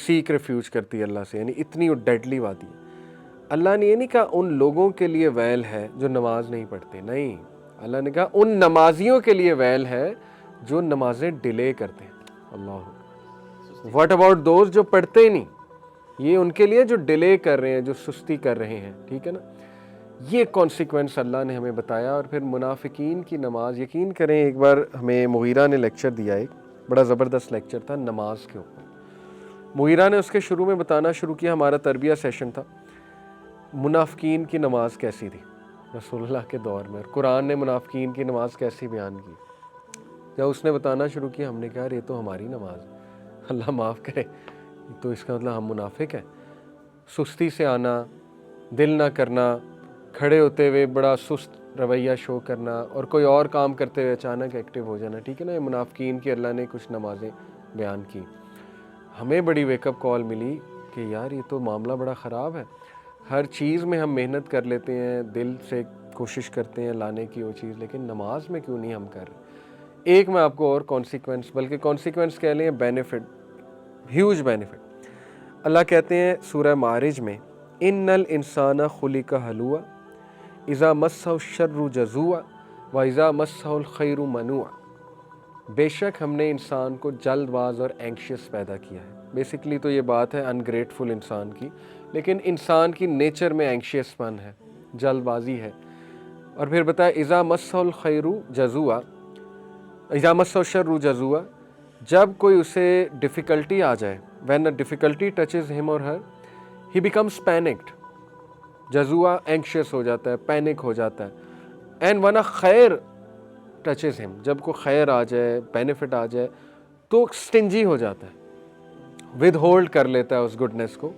سیک ریفیوج کرتی ہے اللہ سے, یعنی اتنی وہ ڈیڈلی وادی ہے. اللہ نے یہ نہیں کہا ان لوگوں کے لیے ویل ہے جو نماز نہیں پڑھتے, نہیں, اللہ نے کہا ان نمازیوں کے لیے ویل ہے جو نمازیں ڈیلے کرتے ہیں. اللہ, واٹ اباؤٹ دوز جو پڑھتے ہی نہیں, یہ ان کے لیے جو ڈیلے کر رہے ہیں, جو سستی کر رہے ہیں, ٹھیک ہے نا. یہ کانسیکوینس اللہ نے ہمیں بتایا. اور پھر منافقین کی نماز, یقین کریں ایک بار ہمیں مغیرہ نے لیکچر دیا, ایک بڑا زبردست لیکچر تھا نماز کے اوپر. مغیرہ نے اس کے شروع میں بتانا شروع کیا, ہمارا تربیہ سیشن تھا, منافقین کی نماز کیسی تھی رسول اللہ کے دور میں, اور قرآن نے منافقین کی نماز کیسی بیان کی. جب اس نے بتانا شروع کیا, ہم نے کہا یہ تو ہماری نماز ہے, اللہ معاف کرے, تو اس کا مطلب ہم منافق ہیں. سستی سے آنا, دل نہ کرنا, کھڑے ہوتے ہوئے بڑا سست رویہ شو کرنا, اور کوئی اور کام کرتے ہوئے اچانک ایکٹیو ہو جانا, ٹھیک ہے نا. یہ منافقین کی اللہ نے کچھ نمازیں بیان کی. ہمیں بڑی ویک اپ کال ملی کہ یار یہ تو معاملہ بڑا خراب ہے. ہر چیز میں ہم محنت کر لیتے ہیں, دل سے کوشش کرتے ہیں لانے کی وہ چیز, لیکن نماز میں کیوں نہیں ہم کر رہے. ایک میں آپ کو اور کانسیکوینس, بلکہ کانسیکوینس کہہ لیں, بینیفٹ, ہیوج بینیفٹ. اللہ کہتے ہیں سورہ معارج میں, ان الانسان خلق ہلوعا اذا مسہ الشر جزوعا واذا مسہ الخیر منوعا. بے شک ہم نے انسان کو جلد باز اور اینکشیس پیدا کیا ہے. بیسکلی تو یہ بات ہے انگریٹفل انسان کی, لیکن انسان کی نیچر میں اینکشیس پن ہے, جلد بازی ہے. اور پھر بتایا اذا مسہ الخیر جزوعا اذا مسہ الشر جزوعا, جب کوئی اسے ڈیفیکلٹی آ جائے, when a difficulty touches him or her he becomes panicked. جزوعا اینکشیس ہو جاتا ہے, پینک ہو جاتا ہے. and when a خیر ٹچز ہم, جب کوئی خیر آ جائے, بینیفٹ آ جائے, تو سٹنجی ہو جاتا ہے, ود ہولڈ کر لیتا ہے اس گڈنس کو.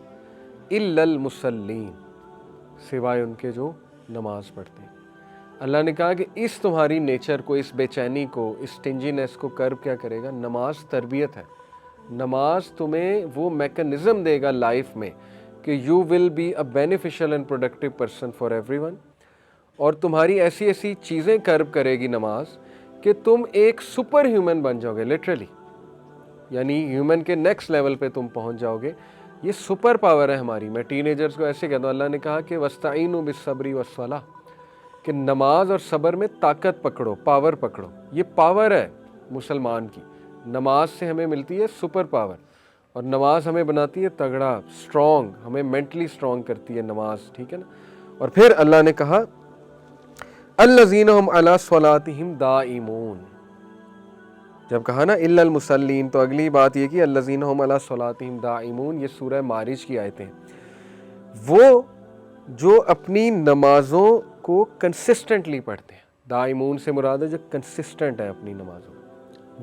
الا المصلین, سوائے ان کے جو نماز پڑھتے ہیں. اللہ نے کہا کہ اس تمہاری نیچر کو, اس بے چینی کو, اس سٹنجینس کو کرب کیا کرے گا, نماز تربیت ہے. نماز تمہیں وہ میکنزم دے گا لائف میں کہ you will be a beneficial and productive person for everyone. اور تمہاری ایسی ایسی چیزیں کرب کرے گی نماز کہ تم ایک سپر ہیومن بن جاؤ گے, لٹرلی, یعنی ہیومن کے نیکسٹ لیول پہ تم پہنچ جاؤ گے. یہ سپر پاور ہے ہماری. میں ٹین ایجرز کو ایسے کہتا ہوں, اللہ نے کہا کہ وَاسْتَعِینُوا بِالصَّبْرِ وَالصَّلَاةِ, کہ نماز اور صبر میں طاقت پکڑو, پاور پکڑو. یہ پاور ہے مسلمان کی. نماز سے ہمیں ملتی ہے سپر پاور, اور نماز ہمیں بناتی ہے تگڑا, اسٹرانگ, ہمیں مینٹلی اسٹرانگ کرتی ہے نماز, ٹھیک ہے نا. اور پھر اللہ نے کہا الذین هم علی صلاتہم دائمون. جب کہا نا الا المصلین, تو اگلی بات یہ کہ الذین هم علی صلاتہم دائمون, یہ سورہ معارج کی آیتیں ہیں. وہ جو اپنی نمازوں کو کنسسٹنٹلی پڑھتے ہیں, دائمون سے مراد ہے جو کنسسٹنٹ ہے اپنی نمازوں,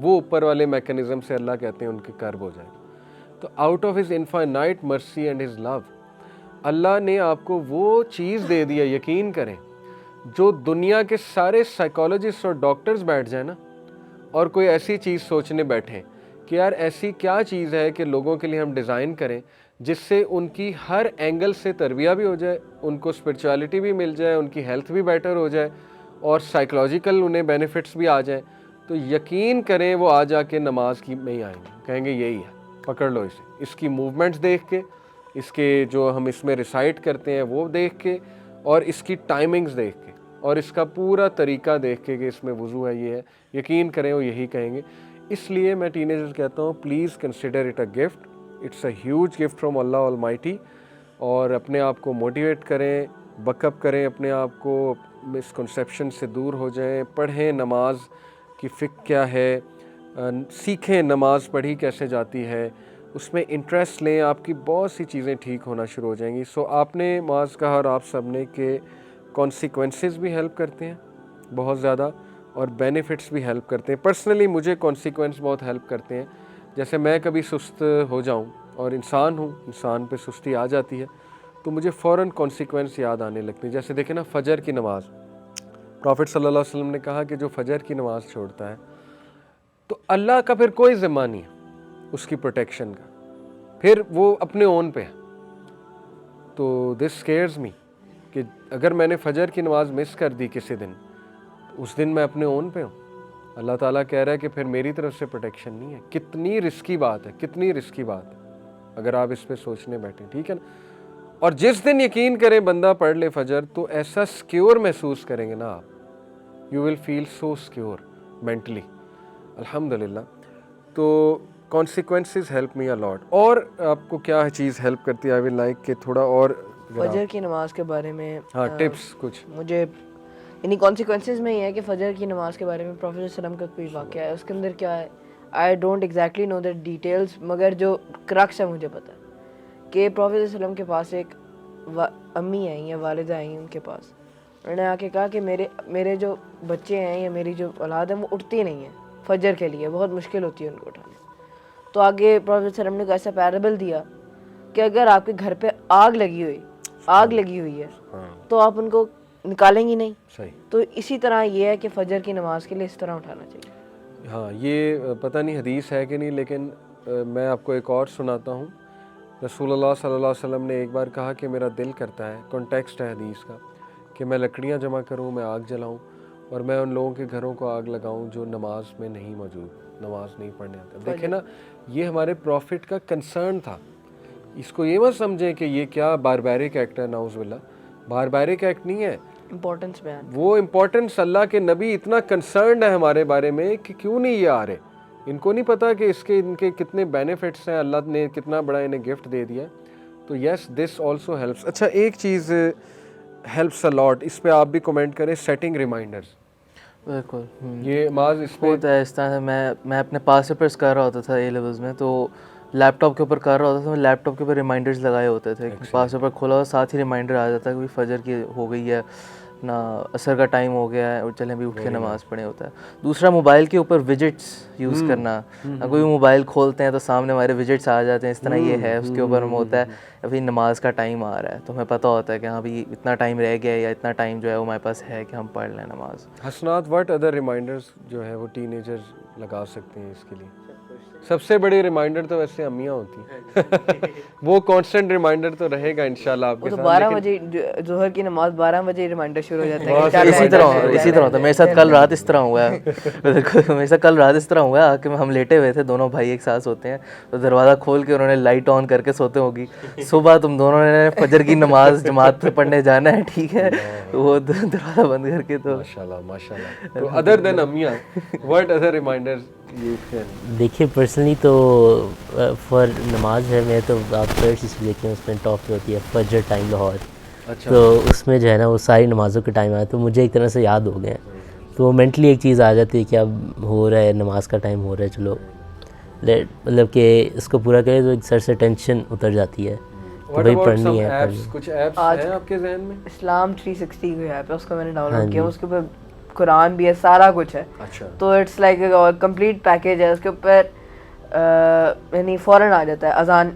وہ اوپر والے میکنزم سے اللہ کہتے ہیں ان کے کرب ہو جائے. تو out of his infinite mercy and his love, Allah نے آپ کو وہ چیز دے دیا, یقین کریں, جو دنیا کے سارے سائیکالوجسٹ اور ڈاکٹرز بیٹھ جائیں نا اور کوئی ایسی چیز سوچنے بیٹھیں کہ یار ایسی کیا چیز ہے کہ لوگوں کے لیے ہم ڈیزائن کریں جس سے ان کی ہر اینگل سے تربیہ بھی ہو جائے, ان کو اسپرچویلٹی بھی مل جائے, ان کی ہیلتھ بھی بیٹر ہو جائے اور سائیکلوجیکل انہیں بینیفٹس بھی آ جائیں, تو یقین کریں وہ آ جا کے نماز کی میں ہی آئیں گے, کہیں گے یہی ہے, پکڑ لو اسے. اس کی موومنٹس دیکھ کے, اس کے جو ہم اس میں ریسائٹ کرتے ہیں وہ دیکھ کے, اور اس کی ٹائمنگز دیکھ کے, اور اس کا پورا طریقہ دیکھ کے کہ اس میں وضو ہے, یہ ہے, یقین کریں وہ یہی کہیں گے. اس لیے میں ٹینیجرز کہتا ہوں please consider it a gift, it's a huge gift from Allah almighty. اور اپنے آپ کو موٹیویٹ کریں, بک اپ کریں اپنے آپ کو, مسکنسیپشن سے دور ہو جائیں, پڑھیں نماز کی فقہ کیا ہے, سیکھیں نماز پڑھی کیسے جاتی ہے, اس میں انٹرسٹ لیں, آپ کی بہت سی چیزیں ٹھیک ہونا شروع ہو جائیں گی. سو آپ نے معاذ کہا اور آپ سب نے کہ کانسیکوینسز بھی ہیلپ کرتے ہیں بہت زیادہ, اور بینیفٹس بھی ہیلپ کرتے ہیں. پرسنلی مجھے کانسیکوینس بہت ہیلپ کرتے ہیں. جیسے میں کبھی سست ہو جاؤں, اور انسان ہوں, انسان پہ سستی آ جاتی ہے, تو مجھے فوراً کانسیکوینس یاد آنے لگتے ہیں. جیسے دیکھیں نا فجر کی نماز, پرافٹ صلی اللہ علیہ وسلم نے کہا کہ جو فجر کی نماز چھوڑتا ہے تو اللہ کا پھر کوئی ذمہ نہیں ہے اس کی پروٹیکشن کا, پھر وہ اپنے اون پہ ہے. تو دس سکیئرز می کہ اگر میں نے فجر کی نماز مس کر دی کسی دن, اس دن میں اپنے اون پہ ہوں. اللہ تعالیٰ کہہ رہا ہے کہ پھر میری طرف سے پروٹیکشن نہیں ہے. کتنی رسکی بات ہے, کتنی رسکی بات ہے اگر آپ اس پہ سوچنے بیٹھیں, ٹھیک ہے نا. اور جس دن یقین کریں بندہ پڑھ لے فجر, تو ایسا سکیور محسوس کریں گے نا آپ, you will feel so secure mentally, الحمدللہ. تو کانسیکوینسز ہیلپ می اے لاٹ. اور آپ کو کیا چیز ہیلپ کرتی ہے, آئی ول لائک کہ تھوڑا اور فجر کی نماز کے بارے میں ہاں ٹپس کچھ. مجھے یعنی کانسیکوینسز میں یہ ہے کہ فجر کی نماز کے بارے میں پروفیسر وسلم کا کوئی واقعہ ہے, اس کے اندر کیا ہے, I don't exactly know the details, مگر جو کرکس ہے مجھے پتہ ہے کہ پروفیسر وسلم کے پاس ایک امی آئیں یا والدہ آئیں ان کے پاس, انہوں نے آ کے کہا کہ میرے جو بچے ہیں یا میری جو اولاد ہے وہ اٹھتی نہیں ہیں فجر کے لیے, بہت مشکل ہوتی ہے ان کو اٹھانے. تو آگے پروفیسر وسلم نے ایسا پیرابل دیا کہ اگر آپ کے گھر پہ آگ لگی ہوئی ہے تو آپ ان کو نکالیں گی نہیں. صحیح. تو اسی طرح یہ ہے کہ فجر کی نماز کے لیے اس طرح اٹھانا چاہیے. ہاں یہ پتہ نہیں حدیث ہے کہ نہیں, لیکن میں آپ کو ایک اور سناتا ہوں. رسول اللہ صلی اللہ علیہ وسلم نے ایک بار کہا کہ میرا دل کرتا ہے, کانٹیکسٹ ہے حدیث کا, کہ میں لکڑیاں جمع کروں, میں آگ جلاؤں, اور میں ان لوگوں کے گھروں کو آگ لگاؤں جو نماز میں نہیں موجود, نماز نہیں پڑھنے آتے. دیکھیں نا, یہ ہمارے پروفٹ کا کنسرن تھا. اس کو یہ مت سمجھیں کہ یہ کیا باربیرک ایکٹ ہے, نعوذ باللہ, باربیرک ایکٹ نہیں ہے. امپورٹنس بیان, وہ امپورٹنس, اللہ کے نبی اتنا کنسرنڈ ہے ہمارے بارے میں کہ کیوں نہیں یہ آ رہے. ان کو نہیں پتا کہ ان کے کتنے بینیفٹس ہیں, اللہ نے کتنا بڑا انہیں گفٹ دے دیا. تو یس دس آلسو ہیلپس. اچھا ایک چیز ہیلپس اے لاٹ, اس پہ آپ بھی کمنٹ کریں, سیٹنگ ریمائنڈرز. بالکل, یہ معاذ اس پہ ہوتا ہے اس طرح سے. میں اپنے پاس پیپرس کر رہا ہوتا تھا اے لیولز میں, تو لیپ ٹاپ کے اوپر کر رہا ہوتا تھا, میں لیپ ٹاپ کے اوپر ریمائنڈرز لگائے ہوتے تھے. پاس پیپر کھولا ہوا, ساتھ ہی ریمائنڈر آ جاتا ہے کہ فجر کی ہو گئی ہے نا, عصر کا ٹائم ہو گیا ہے, اور چلیں بھی اٹھ کے نماز پڑھیں ہوتا ہے. دوسرا موبائل کے اوپر ویجٹس یوز کرنا. کوئی موبائل کھولتے ہیں تو سامنے ہمارے ویجٹس آ جاتے ہیں, اس طرح یہ ہے, اس کے اوپر ہم ہوتا ہے ابھی نماز کا ٹائم آ رہا ہے, تو ہمیں پتہ ہوتا ہے کہ ہاں بھی اتنا ٹائم رہ گیا ہے, یا اتنا ٹائم جو ہے وہ ہمارے پاس ہے کہ ہم پڑھ لیں نماز. حسنات, واٹ ادر ریمائنڈرز جو ہے وہ ٹین ایجرز لگا سکتے ہیں اس کے لیے؟ سب سے بڑی ریمائنڈر تو ویسے امیاں ہوتی ہیں وہ کانسٹنٹ ریمائنڈر تو رہے گا انشاءاللہ آپ وہ کے تو ساتھ 12 بجے ظہر کی نماز 12 بجے ریمائنڈر شروع ہو جاتا ہے کہ اسی طرح ہوتا ہے. میرے ساتھ کل رات اس طرح ہوا ہے میرے ساتھ کل رات اس طرح ہوا ہے کہ ہم لیٹے ہوئے تھے, دونوں بھائی ایک ساتھ سوتے ہیں, تو دروازہ کھول کے انہوں نے لائٹ آن کر کے سوتے ہوگی, صبح تم دونوں نے فجر کی نماز جماعت پہ پڑھنے جانا ہے, ٹھیک ہے, وہ دروازہ بند کر کے. تو ماشاءاللہ. تو other than um what other reminders you can? دیکھیے پرسنلی تو فار نماز ہے, میں تو آپ فرسٹ اس دیکھیں اس میں ٹاپ پہ ہوتی ہے فجر ٹائم لاہور, تو اس میں جو ہے نا وہ ساری نمازوں کے ٹائم آیا, تو مجھے ایک طرح سے یاد ہو گئے ہیں, تو مینٹلی ایک چیز آ جاتی ہے کہ اب ہو رہا ہے نماز کا ٹائم ہو رہا ہے, چلو مطلب کہ اس کو پورا کرے تو ایک سر سے ٹینشن اتر جاتی ہے, تو بھائی پڑھنی ہے. کچھ ایپس ہیں آپ کے ذہن میں؟ اسلام 360 کوئی ایپ ہے, اس کو میں نے ڈاؤن لوڈ کیا, اس کے اوپر قرآن بھی ہے, سارا کچھ ہے. تو اٹس لائک کمپلیٹ پیکیج ہے, اس کے اوپر یعنی فوراً آ جاتا ہے اذان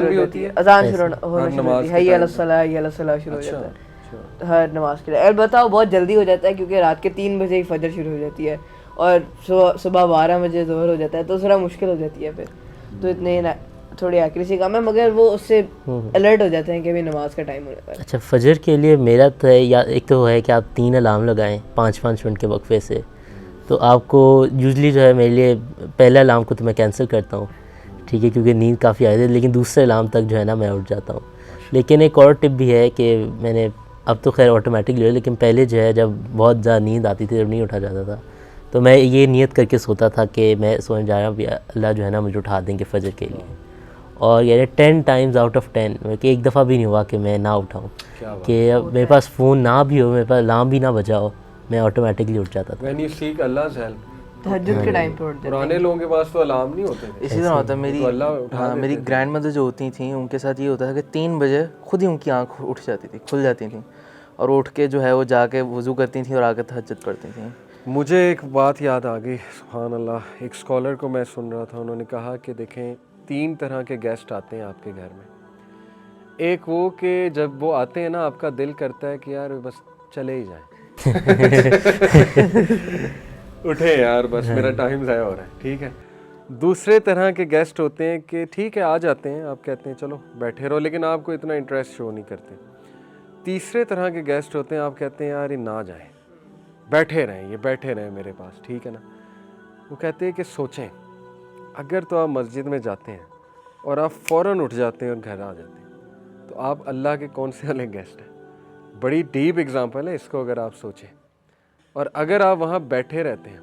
بھی ہوتی ہے, اذان شروع ہونا شروع ہوتی ہے, حی علی الصلاۃ حی علی الصلاۃ شروع ہو جاتا ہے ہر نماز کے لیے. البتہ وہ بہت جلدی ہو جاتا ہے کیونکہ رات کے 3 بجے ہی فجر شروع ہو جاتی ہے اور صبح 12 بجے ظہر ہو جاتا ہے, تو ذرا مشکل ہو جاتی ہے پھر, تو اتنے تھوڑی ایکوریسی کم ہے, مگر وہ اس سے الرٹ ہو جاتے ہیں کہ ابھی نماز کا ٹائم ہو جاتا ہے. اچھا فجر کے لیے میرا تو ہے, یا ایک تو ہے کہ آپ 3 الارم لگائیں 5-5 منٹ کے وقفے سے, تو آپ کو یوزلی جو ہے میرے لیے پہلے الارم کو تو میں کینسل کرتا ہوں, ٹھیک ہے, کیونکہ نیند کافی آئی ہے, لیکن دوسرے الارم تک جو ہے نا میں اٹھ جاتا ہوں. لیکن ایک اور ٹپ بھی ہے کہ میں نے اب تو خیر آٹومیٹک لیا, لیکن پہلے جو ہے جب بہت زیادہ نیند آتی تھی, جب نہیں اٹھا جاتا تھا, تو میں یہ نیت کر کے سوتا تھا کہ میں سونے جا رہا ہوں, اللہ جو ہے نا مجھے اٹھا دیں گے فجر کے لیے. اور یعنی 10 ٹائمز آؤٹ آف 10 کہ ایک دفعہ بھی نہیں ہوا کہ میں نہ اٹھاؤں, کہ اب میرے پاس فون نہ بھی ہو, میرے پاس الارم بھی نہ بجا ہو, میں آٹومیٹکلی اٹھ جاتا تھا. when you seek Allah's help, تہجد کے ٹائم پہ اٹھتے ہیں. پرانے لوگوں کے پاس تو الارم نہیں ہوتے تھے. اسی طرح ہوتا ہے. میری گرینڈ مدر جو ہوتی تھیں ان کے ساتھ یہ ہوتا تھا کہ 3 بجے خود ہی ان کی آنکھ اٹھ جاتی تھی, کھل جاتی تھیں, اور اٹھ کے جو ہے وہ جا کے وضو کرتی تھیں اور آ کے تہجد پڑھتی تھیں. مجھے ایک بات یاد آ گئی, سبحان اللہ, ایک اسکالر کو میں سن رہا تھا, انہوں نے کہا کہ دیکھیں 3 طرح کے گیسٹ آتے ہیں آپ کے گھر میں. ایک وہ کہ جب وہ آتے ہیں نا آپ کا دل کرتا ہے کہ یار بس چلے ہی جائیں, اٹھے یار بس میرا ٹائم ضائع ہو رہا ہے, ٹھیک ہے. دوسرے طرح کے گیسٹ ہوتے ہیں کہ ٹھیک ہے آ جاتے ہیں, آپ کہتے ہیں چلو بیٹھے رہو, لیکن آپ کو اتنا انٹرسٹ شو نہیں کرتے. تیسرے طرح کے گیسٹ ہوتے ہیں, آپ کہتے ہیں یار یہ نہ جائیں, بیٹھے رہیں, یہ بیٹھے رہیں میرے پاس, ٹھیک ہے نا. وہ کہتے ہیں کہ سوچیں, اگر تو آپ مسجد میں جاتے ہیں اور آپ فوراً اٹھ جاتے ہیں اور گھر آ جاتے ہیں, تو آپ اللہ کے کون سے والے گیسٹ ہیں. بڑی ڈیپ اگزامپل ہے اس کو اگر آپ سوچیں. اور اگر آپ وہاں بیٹھے رہتے ہیں,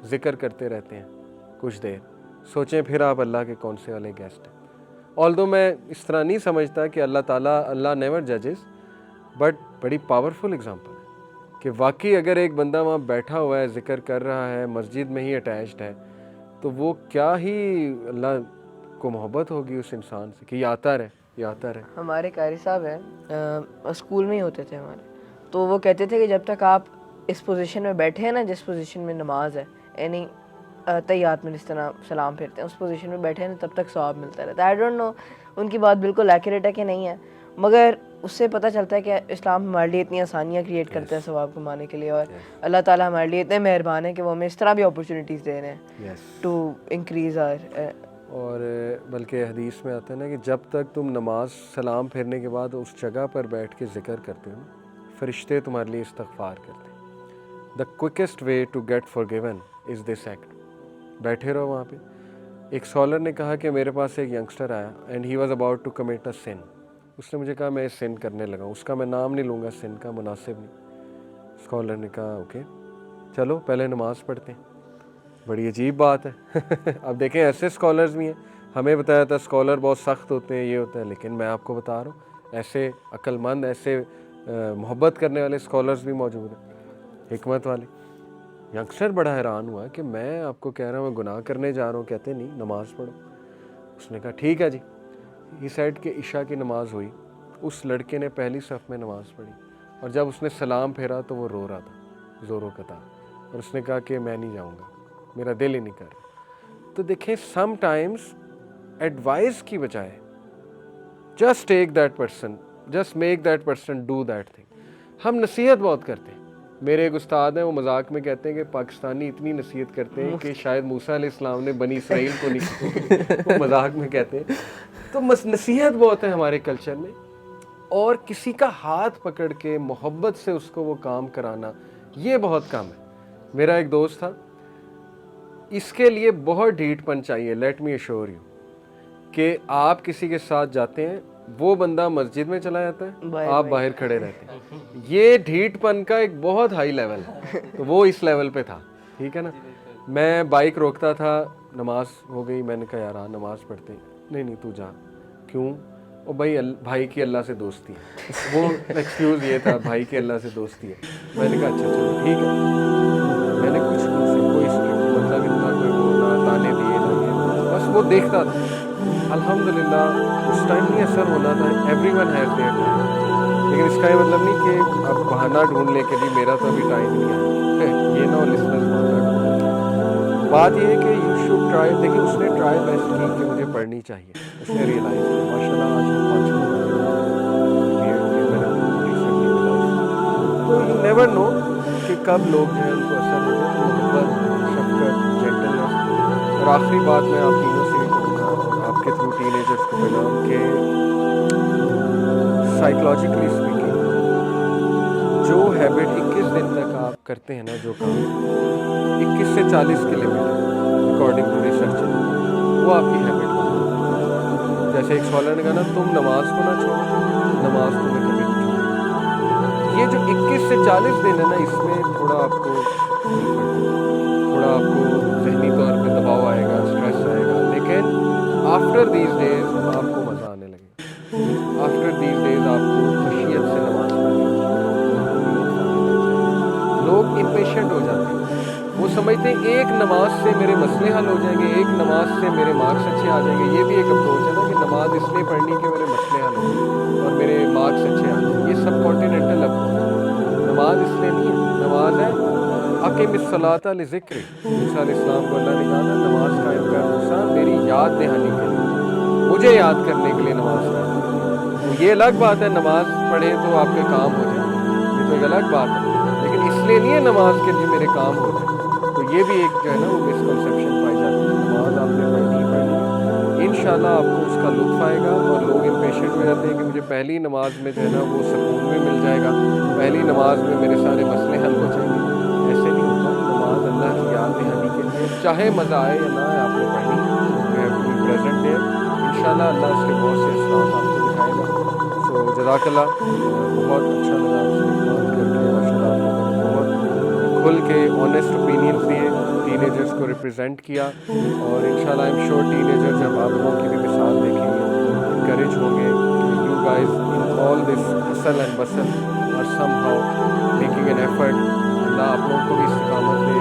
ذکر کرتے رہتے ہیں کچھ دیر, سوچیں پھر آپ اللہ کے کون سے والے گیسٹ ہیں. آلدو میں اس طرح نہیں سمجھتا کہ اللہ تعالیٰ, اللہ نیور ججز, بٹ بڑی پاورفل اگزامپل ہے کہ واقعی اگر ایک بندہ وہاں بیٹھا ہوا ہے, ذکر کر رہا ہے, مسجد میں ہی اٹیچڈ ہے, تو وہ کیا ہی اللہ کو محبت ہوگی اس انسان سے کہ یہ آتا رہے, یہ آتا رہے. ہمارے قاری صاحب ہیں, اسکول میں ہی ہوتے تھے ہمارے, تو وہ کہتے تھے کہ جب تک آپ اس پوزیشن میں بیٹھے ہیں نا, جس پوزیشن میں نماز ہے, یعنی تحیات میں جس طرح سلام پھیرتے ہیں, اس پوزیشن میں بیٹھے ہیں نا, تب تک ثواب ملتا رہتا ہے. آئی ڈونٹ نو ان کی بات بالکل ایکوریٹ ہے کہ نہیں ہے, مگر اس سے پتہ چلتا ہے کہ اسلام ہمارے لیے اتنی آسانیاں کریٹ کرتا ہے ثواب کمانے کے لیے, اور اللہ تعالیٰ ہمارے لیے اتنے مہربان ہیں کہ وہ ہمیں اس طرح بھی اپرچونیٹیز دے رہے ہیں ٹو انکریز آر. اور بلکہ حدیث میں آتا ہے نا کہ جب تک تم نماز سلام پھیرنے کے بعد اس جگہ پر بیٹھ کے ذکر کرتے ہو, فرشتے تمہارے لیے استغفار کرتے ہیں. The quickest way to get forgiven is this act. بیٹھے رہو وہاں پہ. ایک اسکالر نے کہا کہ میرے پاس ایک ینگسٹر آیا and he was about to commit a sin. اس نے مجھے کہا میں سن کرنے لگا ہوں, اس کا میں نام نہیں لوں گا, سن کا مناسب نہیں. اسکالر نے کہا اوکے چلو پہلے نماز پڑھتے ہیں. بڑی عجیب بات ہے. اب دیکھیں ایسے اسکالرز بھی ہیں, ہمیں بتایا تھا اسکالر بہت سخت ہوتے ہیں, یہ ہوتا ہے, لیکن میں آپ کو بتا رہا ہوں ایسے عقل مند, ایسے محبت کرنے والے اسکالرز بھی موجود ہیں, حکمت والے. ینگسٹر بڑا حیران ہوا کہ میں آپ کو کہہ رہا ہوں میں گناہ کرنے جا رہا ہوں, کہتے نہیں نماز پڑھو. اس نے کہا ٹھیک ہے جی. یہ سیٹ کہ عشاء کی نماز ہوئی, اس لڑکے نے پہلی صف میں نماز پڑھی, اور جب اس نے سلام پھیرا تو وہ رو رہا تھا زور و قطع, اور اس نے کہا کہ میں نہیں جاؤں گا, میرا دل ہی نہیں کر رہا. تو دیکھیں سم ٹائمز ایڈوائز کی بجائے just take that person, just make that person do that thing. ہم نصیحت بہت کرتے ہیں, میرے ایک استاد ہیں وہ مذاق میں کہتے ہیں کہ پاکستانی اتنی نصیحت کرتے ہیں کہ شاید موسیٰ علیہ السلام نے بنی اسرائیل کو نہیں وہ مذاق میں کہتے ہیں. تو نصیحت بہت ہے ہمارے کلچر میں, اور کسی کا ہاتھ پکڑ کے محبت سے اس کو وہ کام کرانا یہ بہت کم ہے. میرا ایک دوست تھا, اس کے لیے بہت ڈھیٹ پن چاہیے, لیٹ می ایشور یو, کہ آپ کسی کے ساتھ جاتے ہیں, وہ بندہ مسجد میں چلا جاتا ہے, آپ باہر کھڑے رہتے ہیں. یہ ڈھیٹ پن کا ایک بہت ہائی لیول ہے, تو وہ اس لیول پہ تھا. ٹھیک ہے نا. میں بائک روکتا تھا, نماز ہو گئی, میں نے کہا یار نماز پڑھتے ہیں, نہیں تو جا. کیوں؟ وہ بھائی کی اللہ سے دوستی ہے. وہ ایکسکیوز یہ تھا, بھائی کی اللہ سے دوستی ہے. میں نے کہا اچھا چلو ٹھیک ہے. میں نے کچھ کوئی مطلب اتنا کوئی نہ تانے دیے نہ یہ, بس وہ دیکھتا تھا. الحمدللہ اس ٹائم نہیں اثر ہونا تھا, everyone has their time. لیکن اس کا یہ مطلب نہیں کہ اب بہانہ ڈھونڈ لے کے بھی میرا تو ابھی ٹائم نہیں ہے, یہ نہ ہو لسنرز بہانہ ڈھونڈ. بات یہ ہے کہ یو شوڈ ٹرائی. دیکھیں اس نے ٹرائی بیسٹ کی کہ مجھے پڑھنی چاہیے, اس نے ریئلائز کیا. ماشاء اللہ آج وہ 5 تو یو نیور نو کہ کب لوگ جو ہے ان کو اثر ہو جائے. محبت, شفقت, جینٹلنس. اور آخری بات میں آپ تینوں سے کہوں گا, اور آپ کے تھرو ٹین ایجرس کو پیغام, کہ سائیکلوجیکلی اسپیکنگ جو ہیبٹ 21 دن تک آپ کرتے ہیں نا, جو کام 21 سے 40 کلو میٹر اکارڈنگ ٹو ریسرچ, وہ آپ کی ہیبٹ بنتی. جیسے ایک سوالر نے کہا نا, تم نماز کو نہ چھوڑو, نماز تمہیں کبھی نہیں چھوڑے. یہ جو 21 سے 40 دن ہے نا, اس میں تھوڑا آپ کو ذہنی طور پہ دباؤ آئے گا, اسٹریس آئے گا, لیکن آفٹر دیز ڈیز آپ کو مزہ آنے لگے گا. آفٹر دیز ڈیز آپ کو خشیت سے نماز پڑھنی. لوگ امپیشنٹ ہو جاتے ہیں, وہ سمجھتے ہیں ایک نماز سے میرے مسئلے حل ہو جائیں گے, ایک نماز سے میرے مارکس اچھے آ جائیں گے. یہ بھی ایک اپروچ ہے نا کہ نماز اس لیے پڑھنی کہ میرے مسئلے حل ہو جائیں اور میرے مارکس اچھے آ جائیں. یہ سب کانٹیننٹل اپروچ. نماز اس لیے نہیں ہے, نماز ہے اقیم الصلاۃ لذکری. موسیٰ علیہ السلام کو اللہ نے کہا تھا نماز قائم کر موسیٰ, میری یاد دہانی کے لیے, مجھے یاد کرنے کے لیے نماز قائم کر. تو یہ الگ بات ہے نماز پڑھیں تو آپ کے کام ہو جائیں, یہ تو ایک الگ بات ہے, لیکن اس لیے نہیں ہے نماز کے لیے میرے کام ہو جائیں. تو یہ بھی ایک جو ہے نا وہ مسکنسیپشن پائی جاتی ہے. نماز آپ نے پڑھنی ہے, انشاءاللہ آپ کو اس کا لطف آئے گا. اور لوگ امپیشنٹ ہو جاتے ہیں کہ مجھے پہلی نماز میں جو ہے نا وہ سکون بھی مل جائے گا, پہلی نماز میں میرے سارے مسئلے حل ہو جائیں گے. ایسے نہیں ہوتا. نماز اللہ کی یاد دہانی کے لیے, چاہے مزہ آئے یا نہ آئے, آپ نے پڑھنی ہے. پریزنٹ ہے انشاءاللہ, اللہ اس کے بہت سے اثرات آپ کو دکھائے گا. سو جزاک اللہ, بہت اچھا لگا آپ سے بات کر کے. ماشاء اللہ آپ لوگوں نے بہت کھل کے آنیسٹ اوپینینس دیے, ٹین ایجرس کو ریپرزینٹ کیا, اور انشاءاللہ I am sure ten ager جب آپ لوگوں کی بھی مثال دیکھیں گے انکریج ہوں گے کہ you guys in all this hustle and bustle are somehow making an effort. Allah آپ لوگوں کو بھی استقامت دے,